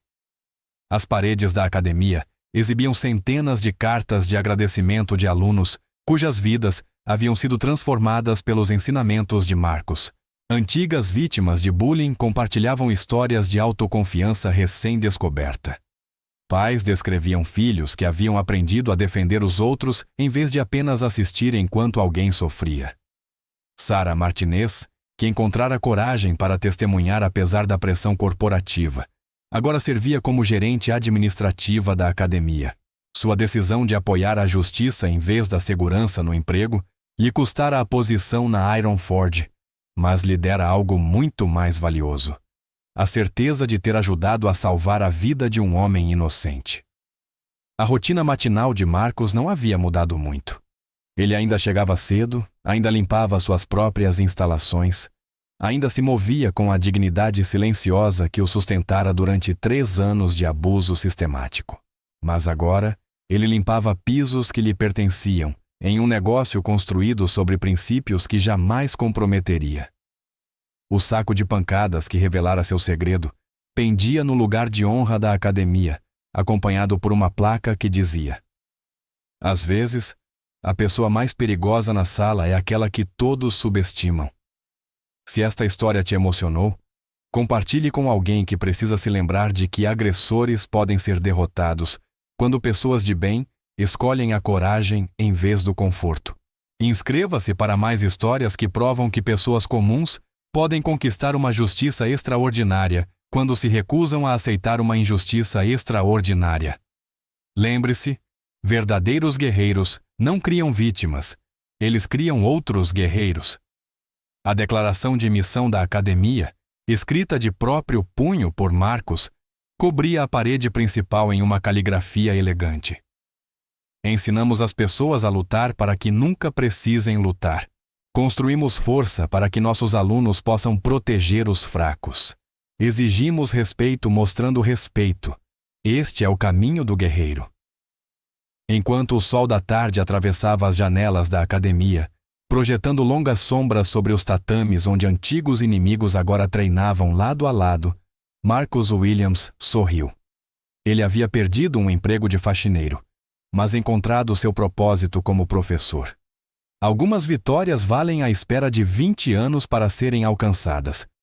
As paredes da academia exibiam centenas de cartas de agradecimento de alunos cujas vidas haviam sido transformadas pelos ensinamentos de Marcus. Antigas vítimas de bullying compartilhavam histórias de autoconfiança recém-descoberta. Pais descreviam filhos que haviam aprendido a defender os outros em vez de apenas assistir enquanto alguém sofria. Sarah Martinez, que encontrara coragem para testemunhar apesar da pressão corporativa, agora servia como gerente administrativa da academia. Sua decisão de apoiar a justiça em vez da segurança no emprego lhe custara a posição na Ironforge, mas lhe dera algo muito mais valioso: a certeza de ter ajudado a salvar a vida de um homem inocente. A rotina matinal de Marcus não havia mudado muito. Ele ainda chegava cedo, ainda limpava suas próprias instalações, ainda se movia com a dignidade silenciosa que o sustentara durante 3 anos de abuso sistemático. Mas agora, ele limpava pisos que lhe pertenciam, em um negócio construído sobre princípios que jamais comprometeria. O saco de pancadas que revelara seu segredo pendia no lugar de honra da academia, acompanhado por uma placa que dizia: às vezes, a pessoa mais perigosa na sala é aquela que todos subestimam. Se esta história te emocionou, compartilhe com alguém que precisa se lembrar de que agressores podem ser derrotados quando pessoas de bem escolhem a coragem em vez do conforto. Inscreva-se para mais histórias que provam que pessoas comuns podem conquistar uma justiça extraordinária quando se recusam a aceitar uma injustiça extraordinária. Lembre-se, verdadeiros guerreiros não criam vítimas, eles criam outros guerreiros. A declaração de missão da academia, escrita de próprio punho por Marcus, cobria a parede principal em uma caligrafia elegante. Ensinamos as pessoas a lutar para que nunca precisem lutar. Construímos força para que nossos alunos possam proteger os fracos. Exigimos respeito mostrando respeito. Este é o caminho do guerreiro. Enquanto o sol da tarde atravessava as janelas da academia, projetando longas sombras sobre os tatames onde antigos inimigos agora treinavam lado a lado, Marcus Williams sorriu. Ele havia perdido um emprego de faxineiro, mas encontrado seu propósito como professor. Algumas vitórias valem a espera de 20 anos para serem alcançadas,